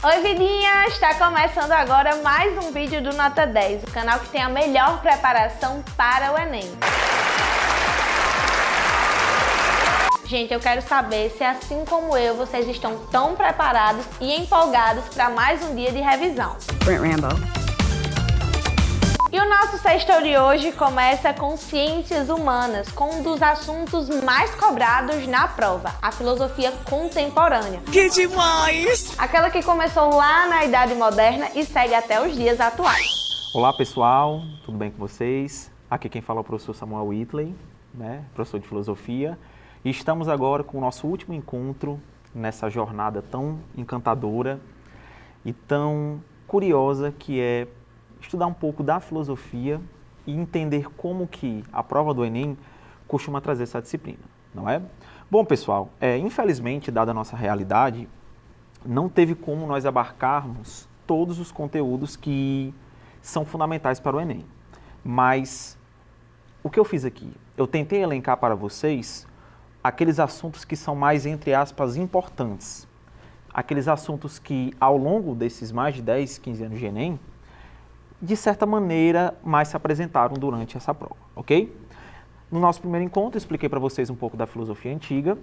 Oi, vidinha! Está começando agora mais um vídeo do Nota 10, o canal que tem a melhor preparação para o Enem. Gente, eu quero saber se assim como eu, vocês estão tão preparados e empolgados para mais um dia de revisão. E o nosso sexto de hoje começa com Ciências Humanas, com um dos assuntos mais cobrados na prova, a filosofia contemporânea. Que demais! Aquela que começou lá na Idade Moderna e segue até os dias atuais. Olá pessoal, tudo bem com vocês? Aqui quem fala é o professor Samuel Whitley, professor de filosofia. E estamos agora com o nosso último encontro nessa jornada tão encantadora e tão curiosa que é estudar um pouco da filosofia e entender como que a prova do Enem costuma trazer essa disciplina, não é? Bom, pessoal, infelizmente, dada a nossa realidade, não teve como nós abarcarmos todos os conteúdos que são fundamentais para o Enem. Mas o que eu fiz aqui? Eu tentei elencar para vocês aqueles assuntos que são mais, entre aspas, importantes. Aqueles assuntos que, ao longo desses mais de 10, 15 anos de Enem, de certa maneira, mais se apresentaram durante essa prova, ok? No nosso primeiro encontro, expliquei para vocês um pouco da filosofia antiga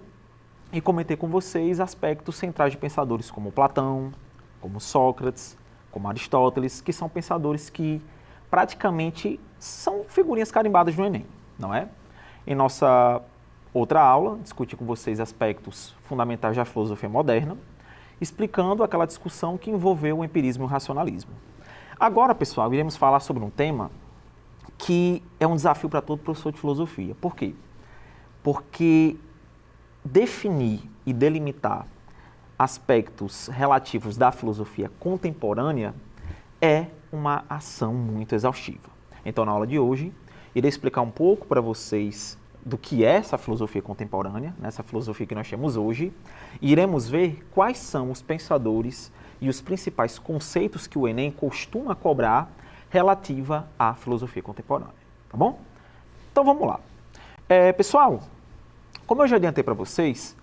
e comentei com vocês aspectos centrais de pensadores como Platão, como Sócrates, como Aristóteles, que são pensadores que praticamente são figurinhas carimbadas no Enem, não é? Em nossa outra aula, discuti com vocês aspectos fundamentais da filosofia moderna, explicando aquela discussão que envolveu o empirismo e o racionalismo. Agora, pessoal, iremos falar sobre um tema que é um desafio para todo professor de filosofia. Por quê? Porque definir e delimitar aspectos relativos da filosofia contemporânea é uma ação muito exaustiva. Então, na aula de hoje, irei explicar um pouco para vocês do que é essa filosofia contemporânea, essa filosofia que nós temos hoje, e iremos ver quais são os pensadores e os principais conceitos que o Enem costuma cobrar relativa à filosofia contemporânea, tá bom? Então vamos lá. Pessoal, como eu já adiantei para vocês,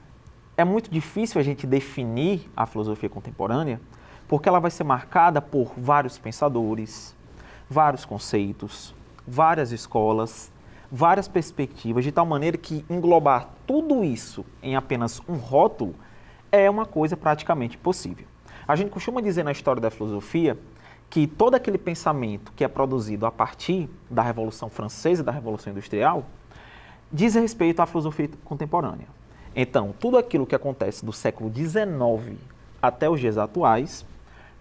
é muito difícil a gente definir a filosofia contemporânea porque ela vai ser marcada por vários pensadores, vários conceitos, várias escolas, várias perspectivas, de tal maneira que englobar tudo isso em apenas um rótulo é uma coisa praticamente impossível. A gente costuma dizer na história da filosofia que todo aquele pensamento que é produzido a partir da Revolução Francesa e da Revolução Industrial diz respeito à filosofia contemporânea. Então, tudo aquilo que acontece do século XIX até os dias atuais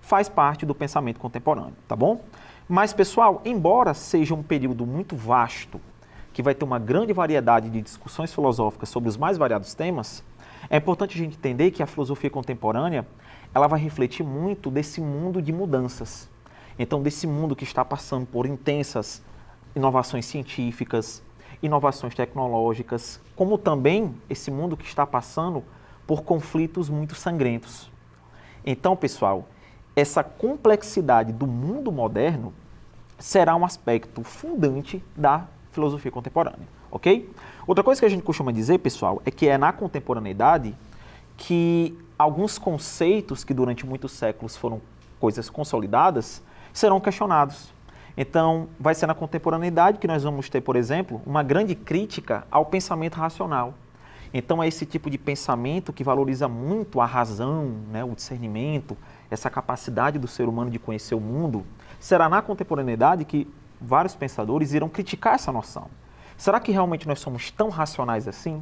faz parte do pensamento contemporâneo, tá bom? Mas, pessoal, embora seja um período muito vasto, que vai ter uma grande variedade de discussões filosóficas sobre os mais variados temas, é importante a gente entender que a filosofia contemporânea ela vai refletir muito desse mundo de mudanças. Então, desse mundo que está passando por intensas inovações científicas, inovações tecnológicas, como também esse mundo que está passando por conflitos muito sangrentos. Então, pessoal, essa complexidade do mundo moderno será um aspecto fundante da filosofia contemporânea, ok? Outra coisa que a gente costuma dizer, pessoal, é que é na contemporaneidade que alguns conceitos que durante muitos séculos foram coisas consolidadas serão questionados. Então, vai ser na contemporaneidade que nós vamos ter, por exemplo, uma grande crítica ao pensamento racional. Então, é esse tipo de pensamento que valoriza muito a razão, o discernimento, essa capacidade do ser humano de conhecer o mundo. Será na contemporaneidade que vários pensadores irão criticar essa noção. Será que realmente nós somos tão racionais assim?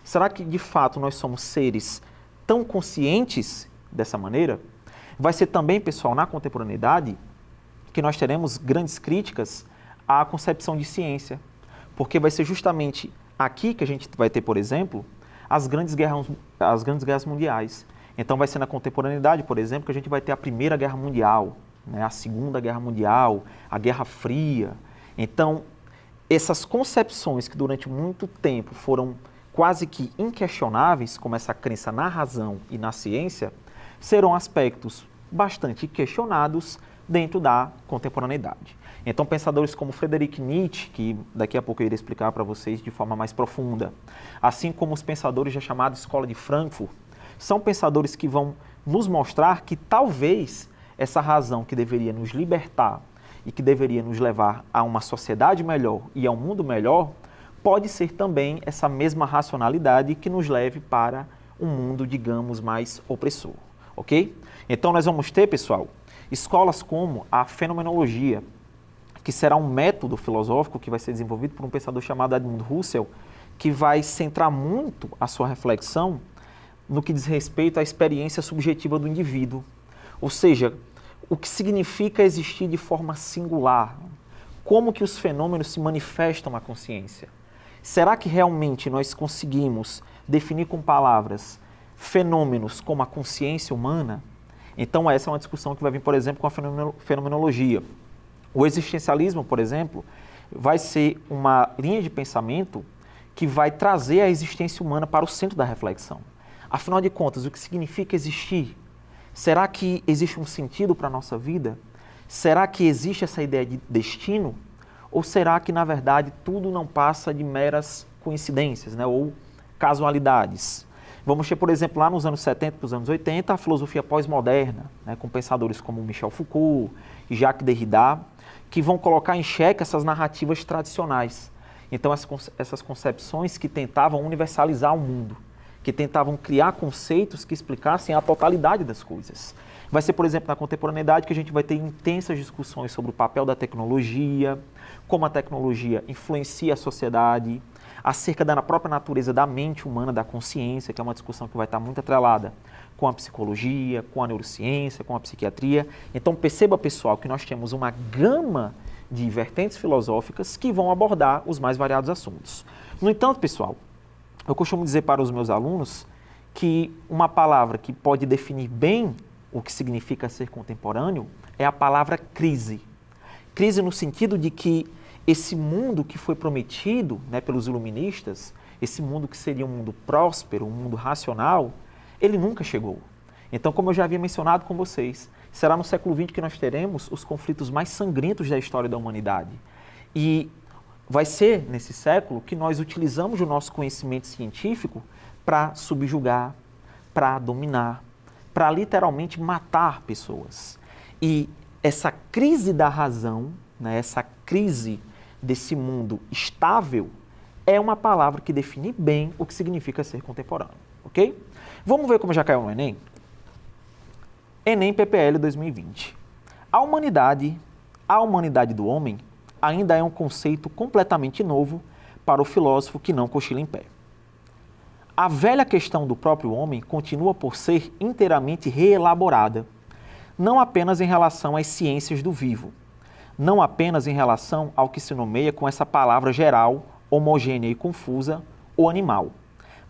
Será que, de fato, nós somos seres tão conscientes dessa maneira? Vai ser também, pessoal, na contemporaneidade que nós teremos grandes críticas à concepção de ciência, porque vai ser justamente aqui que a gente vai ter, por exemplo, as grandes guerras mundiais. Então vai ser na contemporaneidade, por exemplo, que a gente vai ter a Primeira Guerra Mundial, a Segunda Guerra Mundial, a Guerra Fria. Então, essas concepções que durante muito tempo foram quase que inquestionáveis, como essa crença na razão e na ciência, serão aspectos bastante questionados dentro da contemporaneidade. Então, pensadores como Friedrich Nietzsche, que daqui a pouco eu irei explicar para vocês de forma mais profunda, assim como os pensadores da chamada Escola de Frankfurt, são pensadores que vão nos mostrar que talvez essa razão que deveria nos libertar e que deveria nos levar a uma sociedade melhor e a um mundo melhor, pode ser também essa mesma racionalidade que nos leve para um mundo, digamos, mais opressor, ok? Então nós vamos ter, pessoal, escolas como a fenomenologia, que será um método filosófico que vai ser desenvolvido por um pensador chamado Edmund Husserl, que vai centrar muito a sua reflexão no que diz respeito à experiência subjetiva do indivíduo. Ou seja, o que significa existir de forma singular, como que os fenômenos se manifestam na consciência. Será que realmente nós conseguimos definir com palavras fenômenos como a consciência humana? Então essa é uma discussão que vai vir, por exemplo, com a fenomenologia. O existencialismo, por exemplo, vai ser uma linha de pensamento que vai trazer a existência humana para o centro da reflexão. Afinal de contas, o que significa existir? Será que existe um sentido para a nossa vida? Será que existe essa ideia de destino? Ou será que, na verdade, tudo não passa de meras coincidências, né? Ou casualidades? Vamos ter, por exemplo, lá nos anos 70 para os anos 80, a filosofia pós-moderna, né? Com pensadores como Michel Foucault e Jacques Derrida, que vão colocar em xeque essas narrativas tradicionais. Então, essas concepções que tentavam universalizar o mundo, que tentavam criar conceitos que explicassem a totalidade das coisas. Vai ser, por exemplo, na contemporaneidade que a gente vai ter intensas discussões sobre o papel da tecnologia, como a tecnologia influencia a sociedade, acerca da própria natureza da mente humana, da consciência, que é uma discussão que vai estar muito atrelada com a psicologia, com a neurociência, com a psiquiatria. Então perceba, pessoal, que nós temos uma gama de vertentes filosóficas que vão abordar os mais variados assuntos. No entanto, pessoal, eu costumo dizer para os meus alunos que uma palavra que pode definir bem o que significa ser contemporâneo é a palavra crise. Crise no sentido de que esse mundo que foi prometido, né, pelos iluministas, esse mundo que seria um mundo próspero, um mundo racional, ele nunca chegou. Então, como eu já havia mencionado com vocês, será no século XX que nós teremos os conflitos mais sangrentos da história da humanidade. E vai ser nesse século que nós utilizamos o nosso conhecimento científico para subjugar, para dominar, para literalmente matar pessoas. E essa crise da razão, né, essa crise desse mundo estável, é uma palavra que define bem o que significa ser contemporâneo, ok? Vamos ver como já caiu no Enem? Enem PPL 2020. A humanidade do homem ainda é um conceito completamente novo para o filósofo que não cochila em pé. A velha questão do próprio homem continua por ser inteiramente reelaborada, não apenas em relação às ciências do vivo, não apenas em relação ao que se nomeia com essa palavra geral, homogênea e confusa, o animal,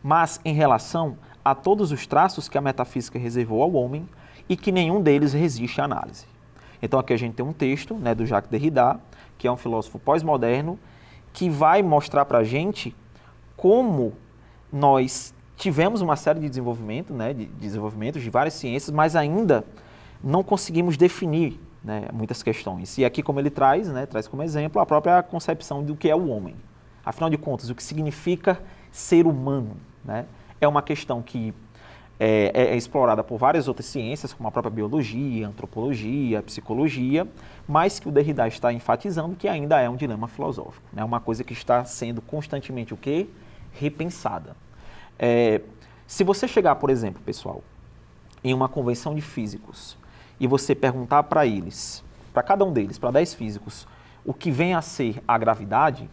mas em relação a todos os traços que a metafísica reservou ao homem e que nenhum deles resiste à análise. Então aqui a gente tem um texto, né, do Jacques Derrida, que é um filósofo pós-moderno, que vai mostrar para a gente como nós tivemos uma série de desenvolvimento, né, de desenvolvimentos de várias ciências, mas ainda não conseguimos definir, né, muitas questões. E aqui, como ele traz, né, traz como exemplo a própria concepção do que é o homem. Afinal de contas, o que significa ser humano, né, é uma questão que é explorada por várias outras ciências, como a própria biologia, antropologia, psicologia, mas que o Derrida está enfatizando que ainda é um dilema filosófico, né, uma coisa que está sendo constantemente o quê? Repensada. Se você chegar, por exemplo, pessoal, em uma convenção de físicos e você perguntar para eles, para cada um deles, para 10 físicos, o que vem a ser a gravidade,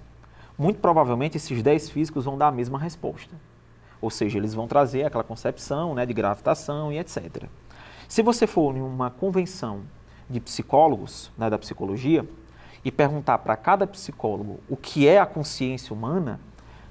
muito provavelmente esses 10 físicos vão dar a mesma resposta. Ou seja, eles vão trazer aquela concepção, né, de gravitação e etc. Se você for em uma convenção de psicólogos, né, da psicologia, e perguntar para cada psicólogo o que é a consciência humana,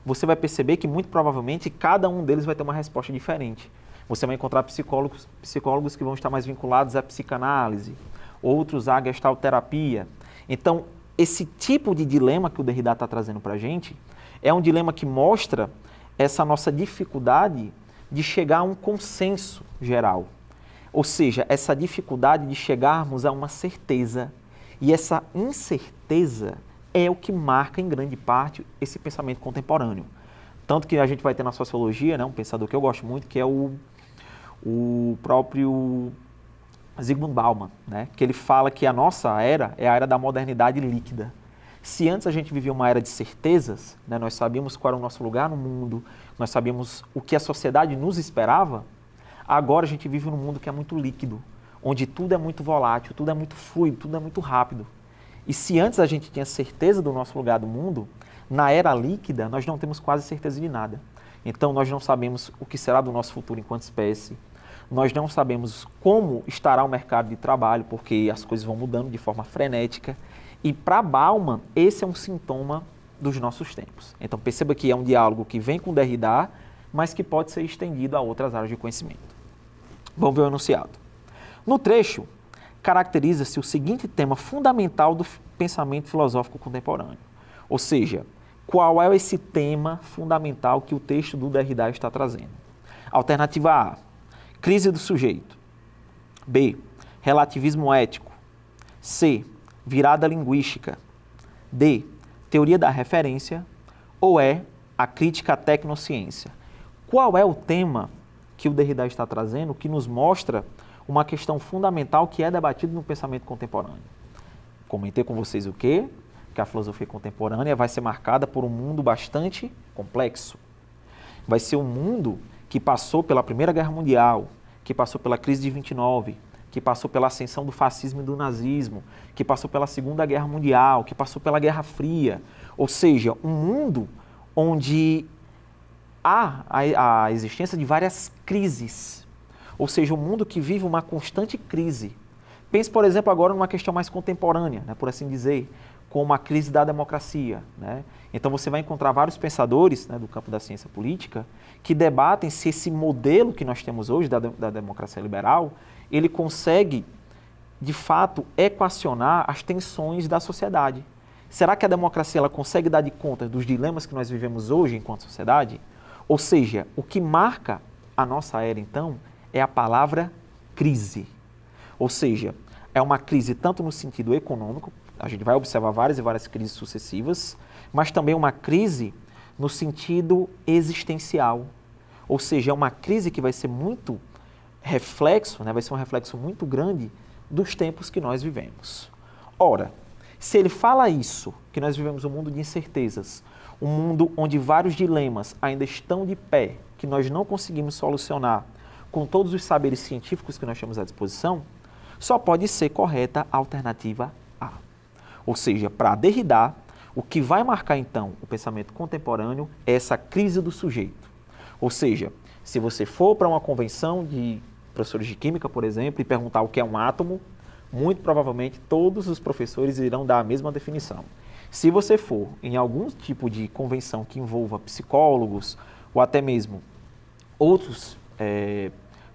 você vai perceber que muito provavelmente cada um deles vai ter uma resposta diferente. Você vai encontrar psicólogos que vão estar mais vinculados à psicanálise, outros à gestalterapia. Então, esse tipo de dilema que o Derrida está trazendo para a gente é um dilema que mostra essa nossa dificuldade de chegar a um consenso geral. Ou seja, essa dificuldade de chegarmos a uma certeza. E essa incerteza é o que marca, em grande parte, esse pensamento contemporâneo. Tanto que a gente vai ter na sociologia, né, um pensador que eu gosto muito, que é o o próprio Zygmunt Bauman, né? Que ele fala que a nossa era é a era da modernidade líquida. Se antes a gente vivia uma era de certezas, né, nós sabíamos qual era o nosso lugar no mundo, nós sabíamos o que a sociedade nos esperava, agora a gente vive num mundo que é muito líquido, onde tudo é muito volátil, tudo é muito fluido, tudo é muito rápido. E se antes a gente tinha certeza do nosso lugar do mundo, na era líquida nós não temos quase certeza de nada. Então nós não sabemos o que será do nosso futuro enquanto espécie, nós não sabemos como estará o mercado de trabalho, porque as coisas vão mudando de forma frenética. E para Bauman, esse é um sintoma dos nossos tempos. Então perceba que é um diálogo que vem com Derrida, mas que pode ser estendido a outras áreas de conhecimento. Vamos ver o enunciado. No trecho, caracteriza-se o seguinte tema fundamental do pensamento filosófico contemporâneo. Ou seja, qual é esse tema fundamental que o texto do Derrida está trazendo? Alternativa A, crise do sujeito. B, relativismo ético. C, virada linguística. D, teoria da referência. Ou E, a crítica à tecnociência. Qual é o tema que o Derrida está trazendo que nos mostra uma questão fundamental que é debatida no pensamento contemporâneo? Comentei com vocês o quê? Que a filosofia contemporânea vai ser marcada por um mundo bastante complexo. Vai ser um mundo que passou pela Primeira Guerra Mundial, que passou pela crise de 29, que passou pela ascensão do fascismo e do nazismo, que passou pela Segunda Guerra Mundial, que passou pela Guerra Fria. Ou seja, um mundo onde há a existência de várias crises. Ou seja, um mundo que vive uma constante crise. Pense, por exemplo, agora numa questão mais contemporânea, né, por assim dizer, como a crise da democracia, né? Então você vai encontrar vários pensadores, né, do campo da ciência política que debatem se esse modelo que nós temos hoje da democracia liberal, ele consegue, de fato, equacionar as tensões da sociedade. Será que a democracia ela consegue dar de conta dos dilemas que nós vivemos hoje enquanto sociedade? Ou seja, o que marca a nossa era, então, é a palavra crise. Ou seja, é uma crise tanto no sentido econômico, a gente vai observar várias e várias crises sucessivas, mas também uma crise no sentido existencial. Ou seja, é uma crise que vai ser muito reflexo, né, vai ser um reflexo muito grande dos tempos que nós vivemos. Ora, se ele fala isso, que nós vivemos um mundo de incertezas, um mundo onde vários dilemas ainda estão de pé, que nós não conseguimos solucionar com todos os saberes científicos que nós temos à disposição, só pode ser correta a alternativa A. Ou seja, para Derrida, o que vai marcar então o pensamento contemporâneo é essa crise do sujeito. Ou seja, se você for para uma convenção de professores de química, por exemplo, e perguntar o que é um átomo, muito provavelmente todos os professores irão dar a mesma definição. Se você for em algum tipo de convenção que envolva psicólogos ou até mesmo outros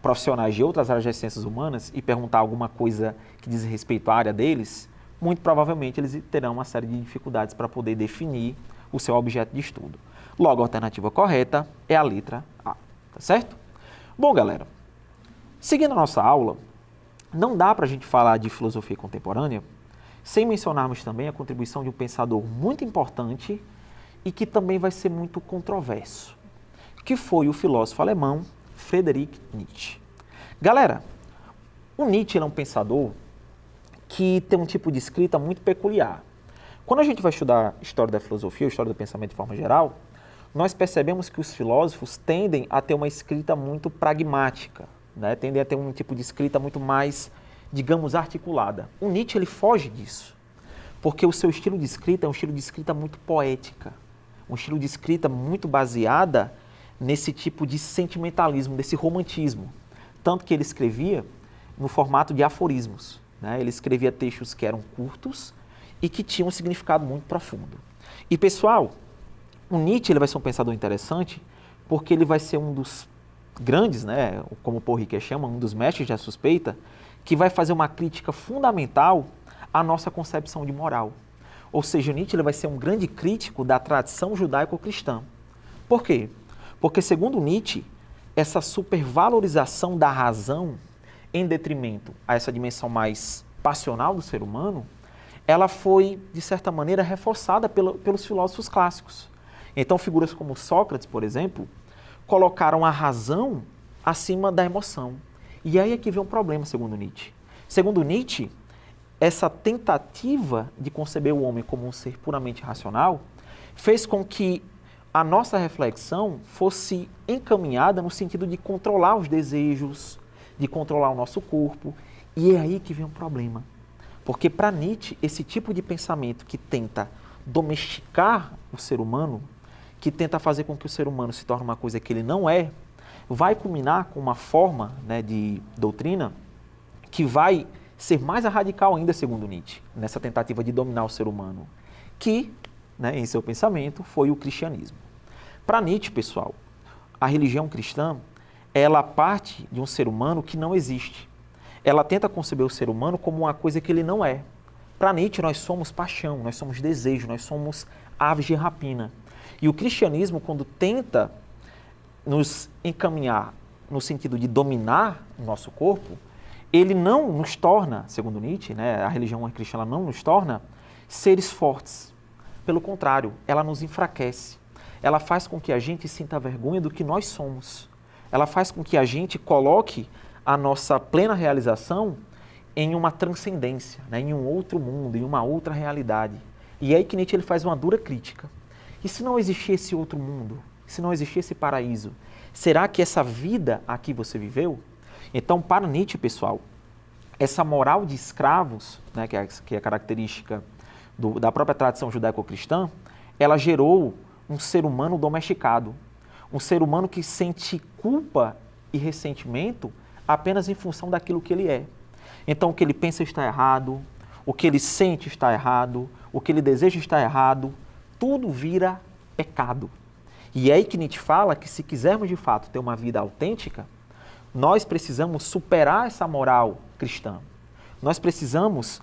profissionais de outras áreas das ciências humanas e perguntar alguma coisa que diz respeito à área deles, muito provavelmente eles terão uma série de dificuldades para poder definir o seu objeto de estudo. Logo, a alternativa correta é a letra A, tá certo? Bom, galera, seguindo a nossa aula, não dá para a gente falar de filosofia contemporânea sem mencionarmos também a contribuição de um pensador muito importante e que também vai ser muito controverso, que foi o filósofo alemão Friedrich Nietzsche. Galera, o Nietzsche é um pensador que tem um tipo de escrita muito peculiar. Quando a gente vai estudar história da filosofia, história do pensamento de forma geral, nós percebemos que os filósofos tendem a ter uma escrita muito pragmática, né? Tendem a ter um tipo de escrita muito mais, digamos, articulada. O Nietzsche ele foge disso, porque o seu estilo de escrita é um estilo de escrita muito poética, um estilo de escrita muito baseada nesse tipo de sentimentalismo, desse romantismo. Tanto que ele escrevia no formato de aforismos, né? Ele escrevia textos que eram curtos e que tinham um significado muito profundo. E, pessoal, o Nietzsche ele vai ser um pensador interessante porque ele vai ser um dos grandes, né, como o Paul Ricoeur chama, um dos mestres da suspeita, que vai fazer uma crítica fundamental à nossa concepção de moral. Ou seja, Nietzsche ele vai ser um grande crítico da tradição judaico-cristã. Por quê? Porque, segundo Nietzsche, essa supervalorização da razão em detrimento a essa dimensão mais passional do ser humano, ela foi, de certa maneira, reforçada pelos filósofos clássicos. Então, figuras como Sócrates, por exemplo, colocaram a razão acima da emoção. E aí é que vem um problema, segundo Nietzsche. Segundo Nietzsche, essa tentativa de conceber o homem como um ser puramente racional fez com que a nossa reflexão fosse encaminhada no sentido de controlar os desejos, de controlar o nosso corpo. E é aí que vem um problema. Porque para Nietzsche, esse tipo de pensamento que tenta domesticar o ser humano, que tenta fazer com que o ser humano se torne uma coisa que ele não é, vai culminar com uma forma, né, de doutrina que vai ser mais radical ainda, segundo Nietzsche, nessa tentativa de dominar o ser humano, que, né, em seu pensamento, foi o cristianismo. Para Nietzsche, pessoal, a religião cristã, ela parte de um ser humano que não existe. Ela tenta conceber o ser humano como uma coisa que ele não é. Para Nietzsche, nós somos paixão, nós somos desejo, nós somos aves de rapina. E o cristianismo, quando tenta nos encaminhar no sentido de dominar o nosso corpo, ele não nos torna, segundo Nietzsche, né, a religião cristã não nos torna seres fortes. Pelo contrário, ela nos enfraquece. Ela faz com que a gente sinta vergonha do que nós somos. Ela faz com que a gente coloque a nossa plena realização em uma transcendência, né, em um outro mundo, em uma outra realidade. E é aí que Nietzsche ele faz uma dura crítica. E se não existir esse outro mundo? Se não existir esse paraíso? Será que essa vida aqui você viveu? Então, para Nietzsche, pessoal, essa moral de escravos, né, que é a característica da própria tradição judaico-cristã, ela gerou um ser humano domesticado, um ser humano que sente culpa e ressentimento apenas em função daquilo que ele é. Então, o que ele pensa está errado, o que ele sente está errado, o que ele deseja está errado, tudo vira pecado. E é aí que Nietzsche fala que se quisermos de fato ter uma vida autêntica, nós precisamos superar essa moral cristã. Nós precisamos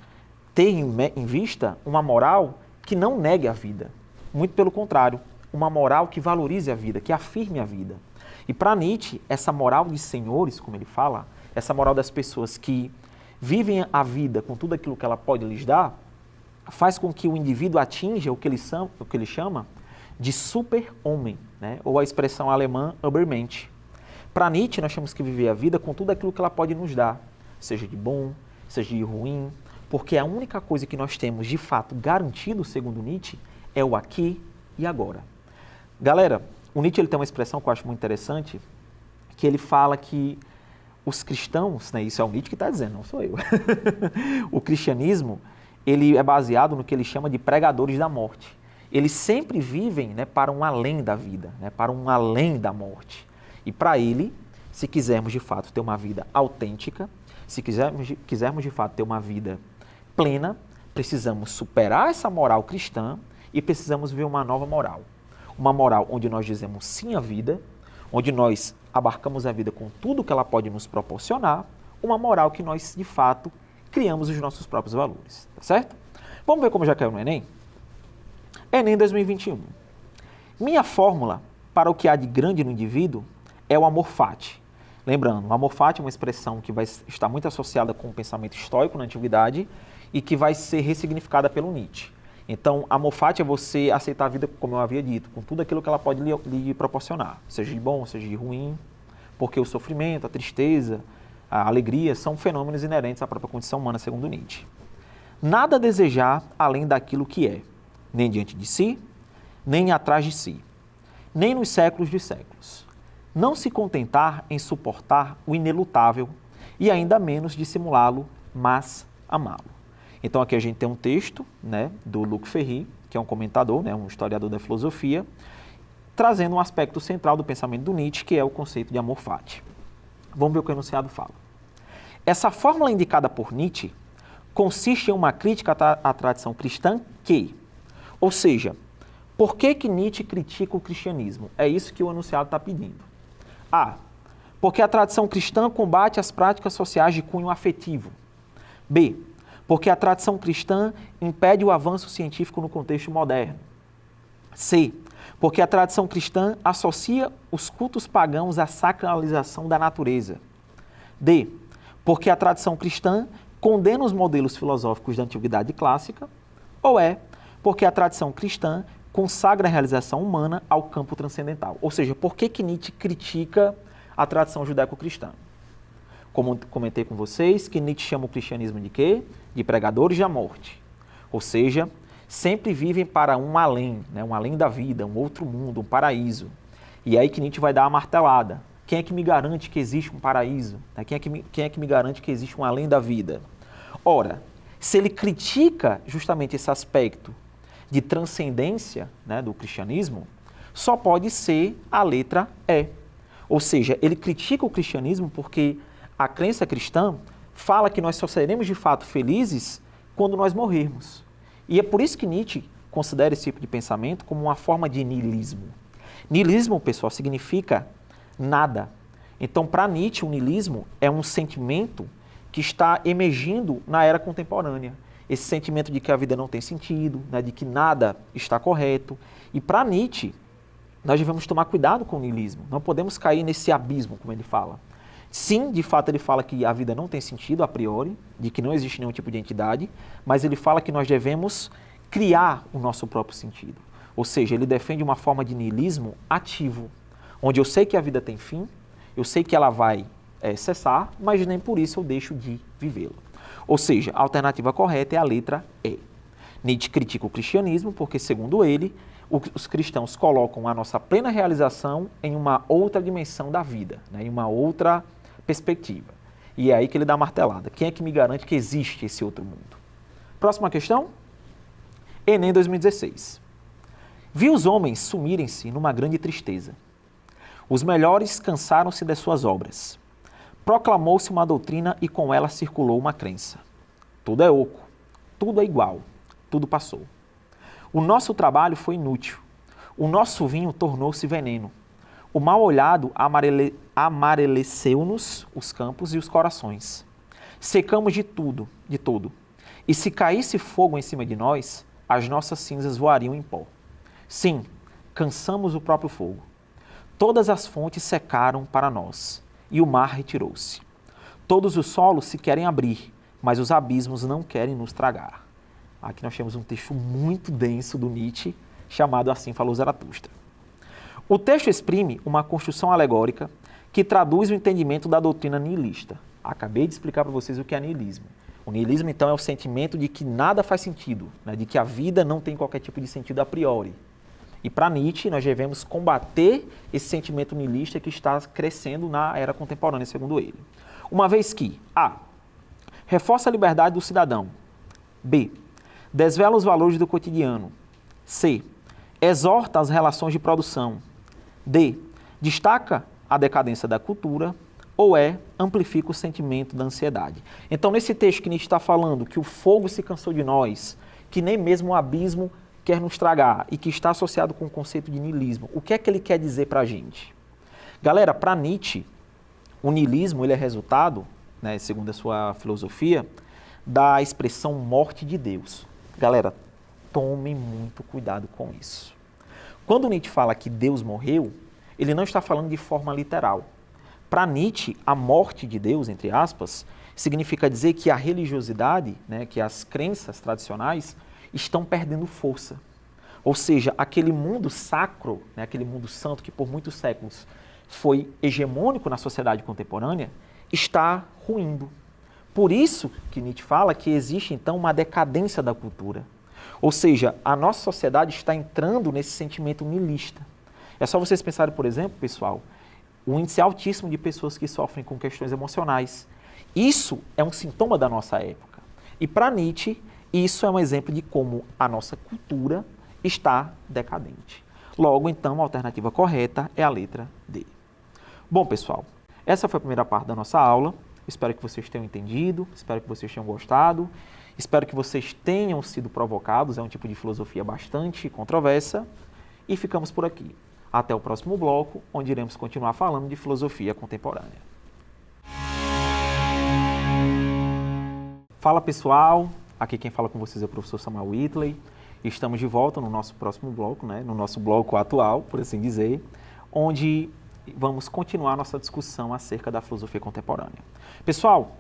ter em vista uma moral que não negue a vida. Muito pelo contrário, uma moral que valorize a vida, que afirme a vida. E para Nietzsche, essa moral de senhores, como ele fala, essa moral das pessoas que vivem a vida com tudo aquilo que ela pode lhes dar, faz com que o indivíduo atinja o que ele chama de super-homem, né? Ou a expressão alemã Übermensch. Para Nietzsche, nós temos que viver a vida com tudo aquilo que ela pode nos dar, seja de bom, seja de ruim, porque a única coisa que nós temos de fato garantido, segundo Nietzsche, é o aqui e agora. Galera, o Nietzsche ele tem uma expressão que eu acho muito interessante, que ele fala que os cristãos, né, isso é o Nietzsche que está dizendo, não sou eu, o cristianismo ele é baseado no que ele chama de pregadores da morte. Eles sempre vivem, né, para um além da vida, né, para um além da morte. E para ele, se quisermos de fato ter uma vida autêntica, se quisermos de fato ter uma vida plena, precisamos superar essa moral cristã e precisamos ver uma nova moral. Uma moral onde nós dizemos sim à vida, onde nós abarcamos a vida com tudo que ela pode nos proporcionar, uma moral que nós, de fato, criamos os nossos próprios valores, tá certo? Vamos ver como já caiu no Enem? Enem 2021. Minha fórmula para o que há de grande no indivíduo é o amor fati. Lembrando, o amor fati é uma expressão que vai estar muito associada com o pensamento estoico na antiguidade e que vai ser ressignificada pelo Nietzsche. Então, amor fati é você aceitar a vida, como eu havia dito, com tudo aquilo que ela pode lhe proporcionar, seja de bom, seja de ruim, porque o sofrimento, a tristeza, a alegria são fenômenos inerentes à própria condição humana, segundo Nietzsche. Nada a desejar além daquilo que é, nem diante de si, nem atrás de si, nem nos séculos dos séculos. Não se contentar em suportar o inelutável e ainda menos dissimulá-lo, mas amá-lo. Então aqui a gente tem um texto, né, do Luc Ferry, que é um comentador, né, um historiador da filosofia, trazendo um aspecto central do pensamento do Nietzsche, que é o conceito de amor fati. Vamos ver o que o enunciado fala. Essa fórmula indicada por Nietzsche consiste em uma crítica à tradição cristã que, ou seja, por que Nietzsche critica o cristianismo? É isso que o enunciado está pedindo. A. Porque a tradição cristã combate as práticas sociais de cunho afetivo. B. Porque a tradição cristã impede o avanço científico no contexto moderno. C. Porque a tradição cristã associa os cultos pagãos à sacralização da natureza. D. Porque a tradição cristã condena os modelos filosóficos da antiguidade clássica. Ou E. Porque a tradição cristã consagra a realização humana ao campo transcendental. Ou seja, por que Nietzsche critica a tradição judaico-cristã. Como comentei com vocês, que Nietzsche chama o cristianismo de quê? De pregadores da morte. Ou seja, sempre vivem para um além, né? Um além da vida, um outro mundo, um paraíso. E é aí que Nietzsche vai dar a martelada. Quem é que me garante que existe um paraíso? Quem é que me garante que existe um além da vida? Ora, se ele critica justamente esse aspecto de transcendência, né, do cristianismo, só pode ser a letra E. Ou seja, ele critica o cristianismo porque a crença cristã fala que nós só seremos de fato felizes quando nós morrermos. E é por isso que Nietzsche considera esse tipo de pensamento como uma forma de niilismo. Niilismo, pessoal, significa nada. Então, para Nietzsche, o niilismo é um sentimento que está emergindo na era contemporânea. Esse sentimento de que a vida não tem sentido, né, de que nada está correto. E para Nietzsche, nós devemos tomar cuidado com o niilismo. Não podemos cair nesse abismo, como ele fala. Sim, de fato, ele fala que a vida não tem sentido a priori, de que não existe nenhum tipo de entidade, mas ele fala que nós devemos criar o nosso próprio sentido. Ou seja, ele defende uma forma de niilismo ativo, onde eu sei que a vida tem fim, eu sei que ela vai cessar, mas nem por isso eu deixo de vivê-la. Ou seja, a alternativa correta é a letra E. Nietzsche critica o cristianismo porque, segundo ele, os cristãos colocam a nossa plena realização em uma outra dimensão da vida, né, em uma outra perspectiva. E é aí que ele dá a martelada. Quem é que me garante que existe esse outro mundo? Próxima questão. Enem 2016. Vi os homens sumirem-se numa grande tristeza. Os melhores cansaram-se das suas obras. Proclamou-se uma doutrina e com ela circulou uma crença. Tudo é oco, tudo é igual, tudo passou. O nosso trabalho foi inútil. O nosso vinho tornou-se veneno. O mal olhado amareleceu-nos os campos e os corações. Secamos de tudo, de todo. E se caísse fogo em cima de nós, as nossas cinzas voariam em pó. Sim, cansamos o próprio fogo. Todas as fontes secaram para nós, e o mar retirou-se. Todos os solos se querem abrir, mas os abismos não querem nos tragar. Aqui nós temos um texto muito denso do Nietzsche, chamado Assim Falou Zaratustra. O texto exprime uma construção alegórica que traduz o entendimento da doutrina nihilista. Acabei de explicar para vocês o que é niilismo. O niilismo, então, é o sentimento de que nada faz sentido, né? De que a vida não tem qualquer tipo de sentido a priori. E para Nietzsche, nós devemos combater esse sentimento nihilista que está crescendo na era contemporânea, segundo ele. Uma vez que A. Reforça a liberdade do cidadão. B. Desvela os valores do cotidiano. C. Exorta as relações de produção. D. Destaca a decadência da cultura. Ou E. Amplifica o sentimento da ansiedade. Então, nesse texto que Nietzsche está falando que o fogo se cansou de nós, que nem mesmo o abismo quer nos tragar e que está associado com o conceito de niilismo, o que é que ele quer dizer para a gente? Galera, para Nietzsche, o niilismo ele é resultado, né, segundo a sua filosofia, da expressão morte de Deus. Galera, tomem muito cuidado com isso. Quando Nietzsche fala que Deus morreu, ele não está falando de forma literal. Para Nietzsche, a morte de Deus, entre aspas, significa dizer que a religiosidade, né, que as crenças tradicionais estão perdendo força. Ou seja, aquele mundo sacro, né, aquele mundo santo que por muitos séculos foi hegemônico na sociedade contemporânea, está ruindo. Por isso que Nietzsche fala que existe então uma decadência da cultura. Ou seja, a nossa sociedade está entrando nesse sentimento niilista. É só vocês pensarem, por exemplo, pessoal, o índice altíssimo de pessoas que sofrem com questões emocionais. Isso é um sintoma da nossa época. E para Nietzsche, isso é um exemplo de como a nossa cultura está decadente. Logo, então, a alternativa correta é a letra D. Bom, pessoal, essa foi a primeira parte da nossa aula. Espero que vocês tenham entendido, espero que vocês tenham gostado, espero que vocês tenham sido provocados. É um tipo de filosofia bastante controversa. E ficamos por aqui. Até o próximo bloco, onde iremos continuar falando de filosofia contemporânea. Fala, pessoal! Aqui quem fala com vocês é o professor Samuel Whitley. Estamos de volta no nosso próximo bloco, né? No nosso bloco atual, por assim dizer, onde vamos continuar nossa discussão acerca da filosofia contemporânea. Pessoal,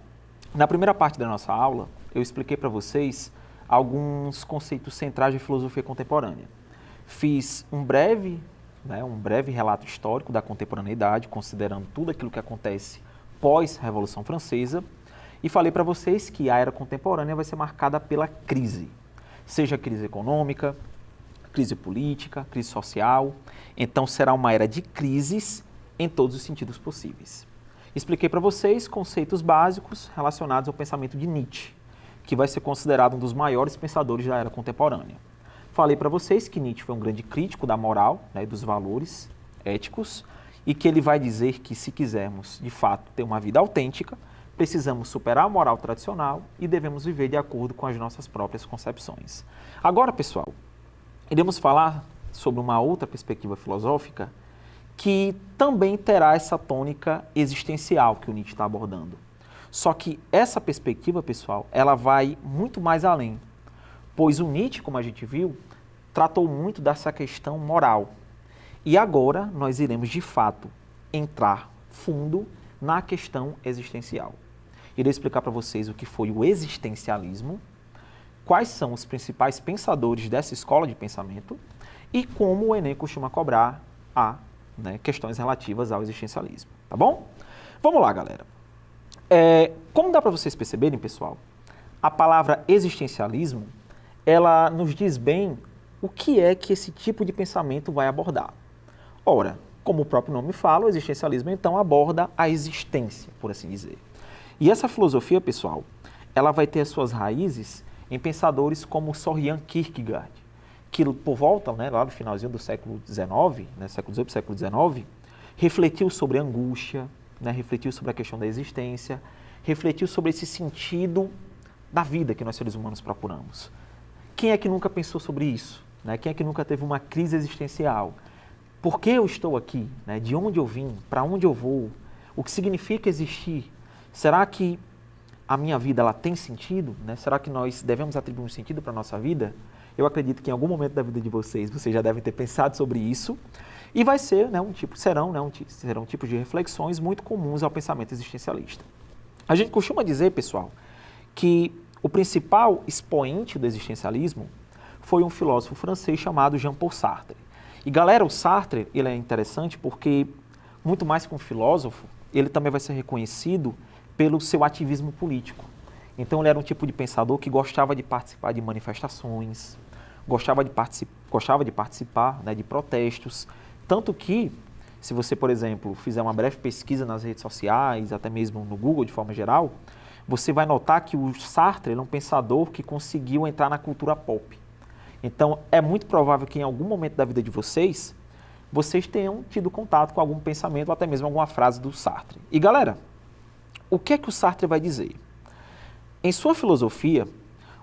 na primeira parte da nossa aula, eu expliquei para vocês alguns conceitos centrais de filosofia contemporânea. Fiz um breve né, um breve relato histórico da contemporaneidade, considerando tudo aquilo que acontece pós-Revolução Francesa, e falei para vocês que a era contemporânea vai ser marcada pela crise, seja crise econômica, crise política, crise social. Então será uma era de crises em todos os sentidos possíveis. Expliquei para vocês conceitos básicos relacionados ao pensamento de Nietzsche, que vai ser considerado um dos maiores pensadores da era contemporânea. Falei para vocês que Nietzsche foi um grande crítico da moral, né, dos valores éticos, e que ele vai dizer que se quisermos, de fato, ter uma vida autêntica, precisamos superar a moral tradicional e devemos viver de acordo com as nossas próprias concepções. Agora, pessoal, iremos falar sobre uma outra perspectiva filosófica que também terá essa tônica existencial que o Nietzsche está abordando. Só que essa perspectiva, pessoal, ela vai muito mais além, pois o Nietzsche, como a gente viu, tratou muito dessa questão moral. E agora nós iremos, de fato, entrar fundo na questão existencial. Irei explicar para vocês o que foi o existencialismo, quais são os principais pensadores dessa escola de pensamento e como o Enem costuma cobrar questões relativas ao existencialismo, tá bom? Vamos lá, galera. Como dá para vocês perceberem, pessoal, a palavra existencialismo, ela nos diz bem o que é que esse tipo de pensamento vai abordar. Ora, como o próprio nome fala, o existencialismo, então, aborda a existência, por assim dizer. E essa filosofia, pessoal, ela vai ter as suas raízes em pensadores como Søren Kierkegaard, que por volta, lá no finalzinho do século XIX, século XVIII, século XIX, refletiu sobre a angústia, refletiu sobre a questão da existência, refletiu sobre esse sentido da vida que nós seres humanos procuramos. Quem é que nunca pensou sobre isso? Quem é que nunca teve uma crise existencial? Por que eu estou aqui? De onde eu vim? Para onde eu vou? O que significa existir? Será que a minha vida ela tem sentido? Será que nós devemos atribuir um sentido para a nossa vida? Eu acredito que em algum momento da vida de vocês já devem ter pensado sobre isso. E vai ser, serão tipos de reflexões muito comuns ao pensamento existencialista. A gente costuma dizer, pessoal, que o principal expoente do existencialismo foi um filósofo francês chamado Jean-Paul Sartre. E galera, o Sartre, ele é interessante porque, muito mais que um filósofo, ele também vai ser reconhecido pelo seu ativismo político. Então ele era um tipo de pensador que gostava de participar de manifestações, gostava de participar de protestos, tanto que, se você, por exemplo, fizer uma breve pesquisa nas redes sociais, até mesmo no Google de forma geral, você vai notar que o Sartre é um pensador que conseguiu entrar na cultura pop. Então, é muito provável que em algum momento da vida de vocês tenham tido contato com algum pensamento ou até mesmo alguma frase do Sartre. E galera, o que é que o Sartre vai dizer? Em sua filosofia,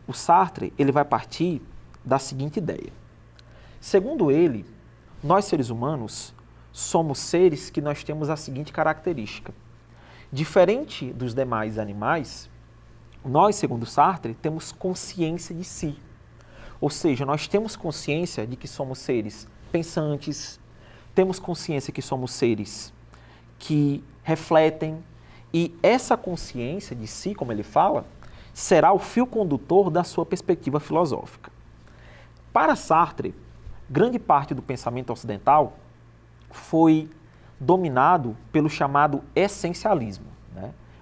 o Sartre ele vai partir da seguinte ideia. Segundo ele, nós seres humanos somos seres que nós temos a seguinte característica. Diferente dos demais animais, nós, segundo Sartre, temos consciência de si. Ou seja, nós temos consciência de que somos seres pensantes, temos consciência que somos seres que refletem, e essa consciência de si, como ele fala, será o fio condutor da sua perspectiva filosófica. Para Sartre, grande parte do pensamento ocidental foi dominado pelo chamado essencialismo.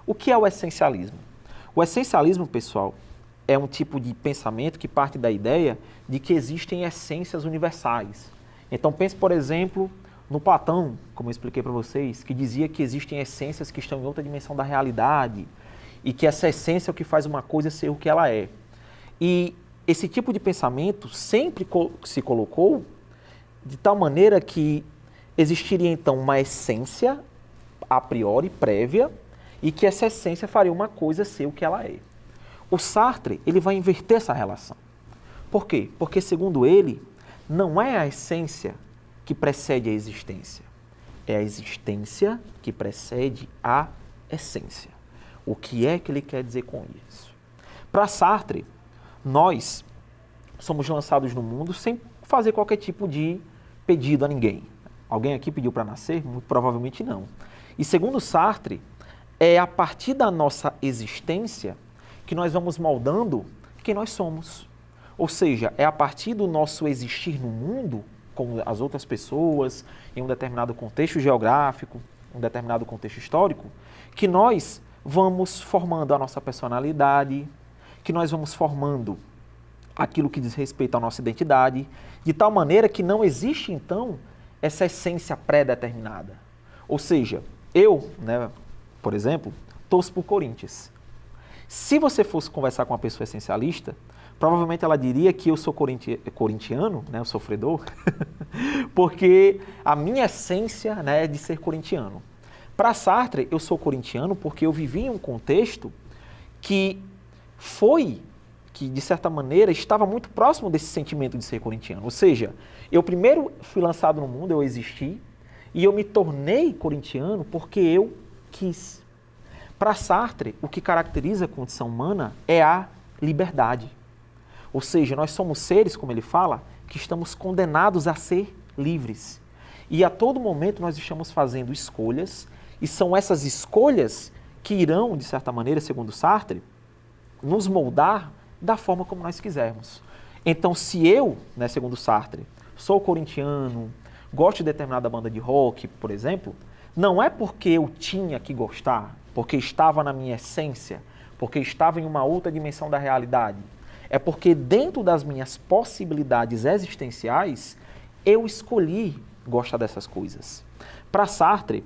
O que é o essencialismo? O essencialismo, pessoal, é um tipo de pensamento que parte da ideia de que existem essências universais. Então pense, por exemplo, no Platão, como eu expliquei para vocês, que dizia que existem essências que estão em outra dimensão da realidade e que essa essência é o que faz uma coisa ser o que ela é. E esse tipo de pensamento sempre se colocou de tal maneira que existiria então uma essência a priori, prévia, e que essa essência faria uma coisa ser o que ela é. O Sartre, ele vai inverter essa relação. Por quê? Porque, segundo ele, não é a essência que precede a existência. É a existência que precede a essência. O que é que ele quer dizer com isso? Para Sartre, nós somos lançados no mundo sem fazer qualquer tipo de pedido a ninguém. Alguém aqui pediu para nascer? Muito provavelmente não. E segundo Sartre, é a partir da nossa existência que nós vamos moldando quem nós somos. Ou seja, é a partir do nosso existir no mundo com as outras pessoas, em um determinado contexto geográfico, um determinado contexto histórico, que nós vamos formando a nossa personalidade, que nós vamos formando aquilo que diz respeito à nossa identidade, de tal maneira que não existe, então, essa essência pré-determinada. Ou seja, eu, né, por exemplo, torço por Corinthians. Se você fosse conversar com uma pessoa essencialista, provavelmente ela diria que eu sou corintiano, né, o sofredor, porque a minha essência, né, é de ser corintiano. Para Sartre, eu sou corintiano porque eu vivi em um contexto que de certa maneira, estava muito próximo desse sentimento de ser corintiano. Ou seja, eu primeiro fui lançado no mundo, eu existi, e eu me tornei corintiano porque eu quis. Para Sartre, o que caracteriza a condição humana é a liberdade. Ou seja, nós somos seres, como ele fala, que estamos condenados a ser livres. E a todo momento nós estamos fazendo escolhas, e são essas escolhas que irão, de certa maneira, segundo Sartre, nos moldar da forma como nós quisermos. Então, se eu, né, segundo Sartre, sou corintiano, gosto de determinada banda de rock, por exemplo, não é porque eu tinha que gostar, porque estava na minha essência, porque estava em uma outra dimensão da realidade. É porque dentro das minhas possibilidades existenciais, eu escolhi gostar dessas coisas. Para Sartre,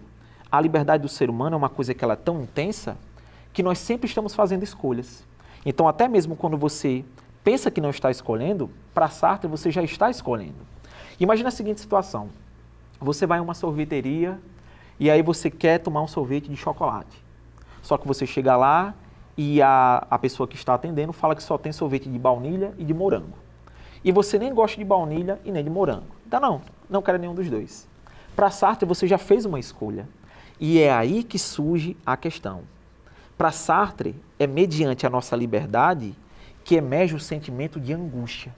a liberdade do ser humano é uma coisa que ela é tão intensa que nós sempre estamos fazendo escolhas. Então, até mesmo quando você pensa que não está escolhendo, para Sartre você já está escolhendo. Imagina a seguinte situação. Você vai em uma sorveteria e aí você quer tomar um sorvete de chocolate. Só que você chega lá e a pessoa que está atendendo fala que só tem sorvete de baunilha e de morango. E você nem gosta de baunilha e nem de morango. Então não quero nenhum dos dois. Para Sartre você já fez uma escolha. E é aí que surge a questão. Para Sartre, é mediante a nossa liberdade que emerge o sentimento de angústia.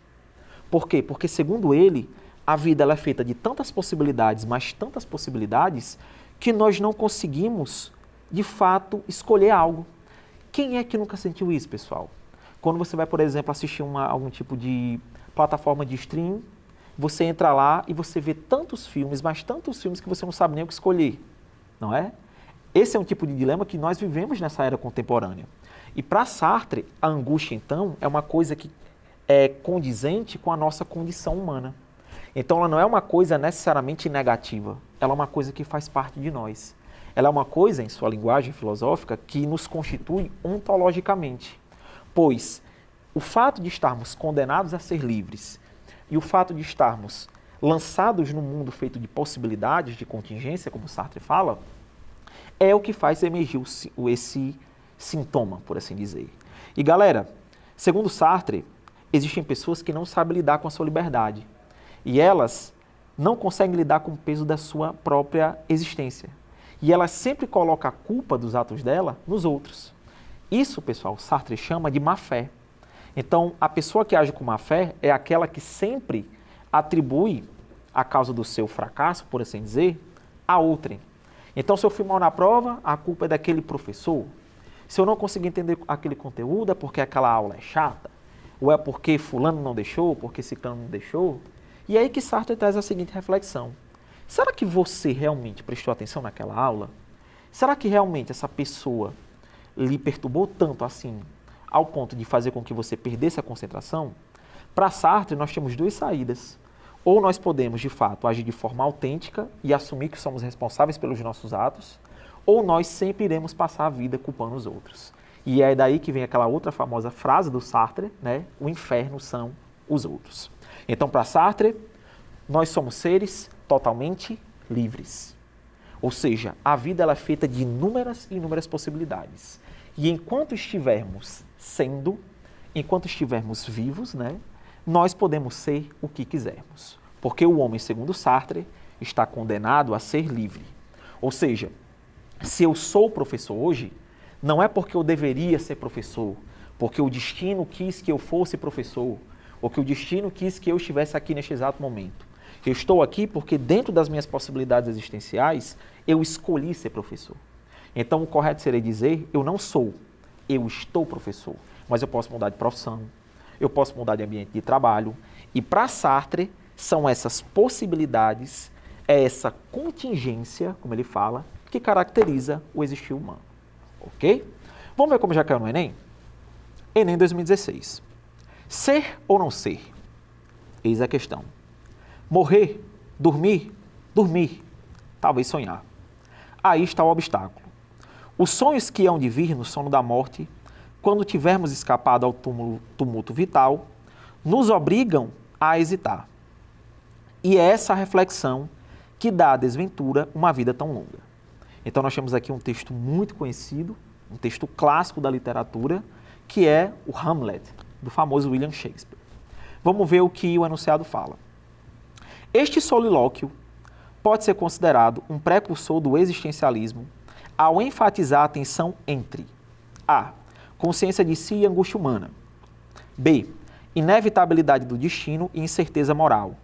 Por quê? Porque, segundo ele, a vida ela é feita de tantas possibilidades, mas tantas possibilidades, que nós não conseguimos, de fato, escolher algo. Quem é que nunca sentiu isso, pessoal? Quando você vai, por exemplo, assistir algum tipo de plataforma de stream, você entra lá e você vê tantos filmes, mas tantos filmes que você não sabe nem o que escolher, não é? Esse é um tipo de dilema que nós vivemos nessa era contemporânea. E para Sartre, a angústia, então, é uma coisa que é condizente com a nossa condição humana. Então, ela não é uma coisa necessariamente negativa, ela é uma coisa que faz parte de nós. Ela é uma coisa, em sua linguagem filosófica, que nos constitui ontologicamente. Pois o fato de estarmos condenados a ser livres e o fato de estarmos lançados num mundo feito de possibilidades, de contingência, como Sartre fala, é o que faz emergir esse sintoma, por assim dizer. E galera, segundo Sartre, existem pessoas que não sabem lidar com a sua liberdade. E elas não conseguem lidar com o peso da sua própria existência. E elas sempre colocam a culpa dos atos dela nos outros. Isso, pessoal, Sartre chama de má-fé. Então, a pessoa que age com má-fé é aquela que sempre atribui a causa do seu fracasso, por assim dizer, a outrem. Então, se eu fui mal na prova, a culpa é daquele professor. Se eu não conseguir entender aquele conteúdo, é porque aquela aula é chata. Ou é porque fulano não deixou, porque ciclano não deixou. E aí que Sartre traz a seguinte reflexão. Será que você realmente prestou atenção naquela aula? Será que realmente essa pessoa lhe perturbou tanto assim, ao ponto de fazer com que você perdesse a concentração? Para Sartre, nós temos duas saídas. Ou nós podemos, de fato, agir de forma autêntica e assumir que somos responsáveis pelos nossos atos, ou nós sempre iremos passar a vida culpando os outros. E é daí que vem aquela outra famosa frase do Sartre, né? O inferno são os outros. Então, para Sartre, nós somos seres totalmente livres. Ou seja, a vida ela é feita de inúmeras e inúmeras possibilidades. E enquanto estivermos sendo, enquanto estivermos vivos, né, nós podemos ser o que quisermos. Porque o homem, segundo Sartre, está condenado a ser livre. Ou seja, se eu sou professor hoje, não é porque eu deveria ser professor, porque o destino quis que eu fosse professor, ou que o destino quis que eu estivesse aqui neste exato momento. Eu estou aqui porque dentro das minhas possibilidades existenciais, eu escolhi ser professor. Então, o correto seria dizer, eu não sou, eu estou professor. Mas eu posso mudar de profissão, eu posso mudar de ambiente de trabalho. E para Sartre, são essas possibilidades, é essa contingência, como ele fala, que caracteriza o existir humano. Ok? Vamos ver como já caiu no Enem? Enem 2016. Ser ou não ser? Eis a questão. Morrer, dormir, dormir, talvez sonhar. Aí está o obstáculo. Os sonhos que hão de vir no sono da morte, quando tivermos escapado ao tumulto vital, nos obrigam a hesitar. E é essa a reflexão que dá à desventura uma vida tão longa. Então nós temos aqui um texto muito conhecido, um texto clássico da literatura, que é o Hamlet, do famoso William Shakespeare. Vamos ver o que o enunciado fala. Este solilóquio pode ser considerado um precursor do existencialismo ao enfatizar a tensão entre a. Consciência de si e angústia humana. B. Inevitabilidade do destino e incerteza moral.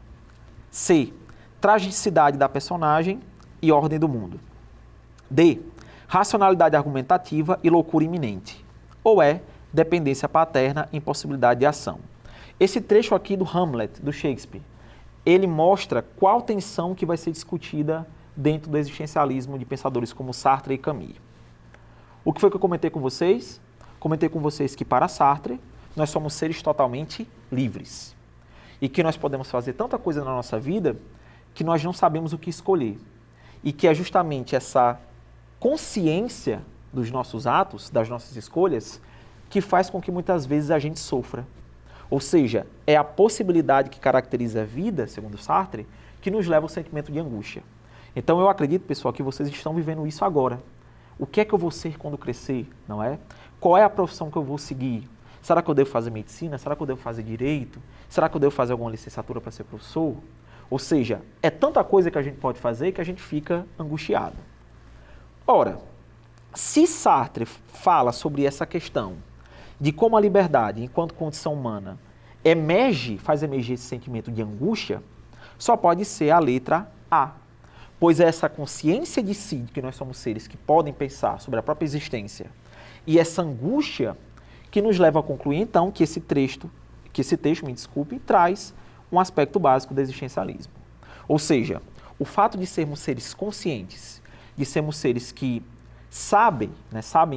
C. Tragicidade da personagem e ordem do mundo. D. Racionalidade argumentativa e loucura iminente. Ou E. Dependência paterna e impossibilidade de ação. Esse trecho aqui do Hamlet, do Shakespeare, ele mostra qual tensão que vai ser discutida dentro do existencialismo de pensadores como Sartre e Camus. O que foi que eu comentei com vocês? Comentei com vocês que para Sartre, nós somos seres totalmente livres. E que nós podemos fazer tanta coisa na nossa vida que nós não sabemos o que escolher. E que é justamente essa consciência dos nossos atos, das nossas escolhas, que faz com que muitas vezes a gente sofra. Ou seja, é a possibilidade que caracteriza a vida, segundo Sartre, que nos leva ao sentimento de angústia. Então eu acredito, pessoal, que vocês estão vivendo isso agora. O que é que eu vou ser quando crescer, não é? Qual é a profissão que eu vou seguir? Será que eu devo fazer medicina? Será que eu devo fazer direito? Será que eu devo fazer alguma licenciatura para ser professor? Ou seja, é tanta coisa que a gente pode fazer que a gente fica angustiado. Ora, se Sartre fala sobre essa questão de como a liberdade, enquanto condição humana, faz emergir esse sentimento de angústia, só pode ser a letra A. Pois é essa consciência de si, de que nós somos seres que podem pensar sobre a própria existência, e essa angústia que nos leva a concluir, então, que esse texto, traz um aspecto básico do existencialismo. Ou seja, o fato de sermos seres conscientes, de sermos seres que sabem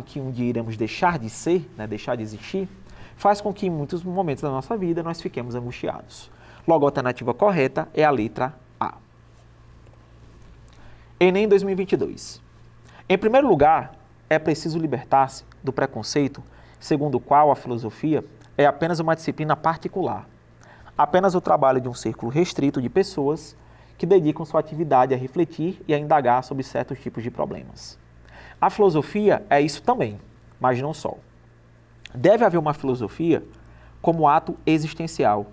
que um dia iremos deixar de ser, deixar de existir, faz com que em muitos momentos da nossa vida nós fiquemos angustiados. Logo, a alternativa correta é a letra A. Enem 2022. Em primeiro lugar, é preciso libertar-se do preconceito segundo o qual a filosofia é apenas uma disciplina particular, apenas o trabalho de um círculo restrito de pessoas que dedicam sua atividade a refletir e a indagar sobre certos tipos de problemas. A filosofia é isso também, mas não só. Deve haver uma filosofia como ato existencial,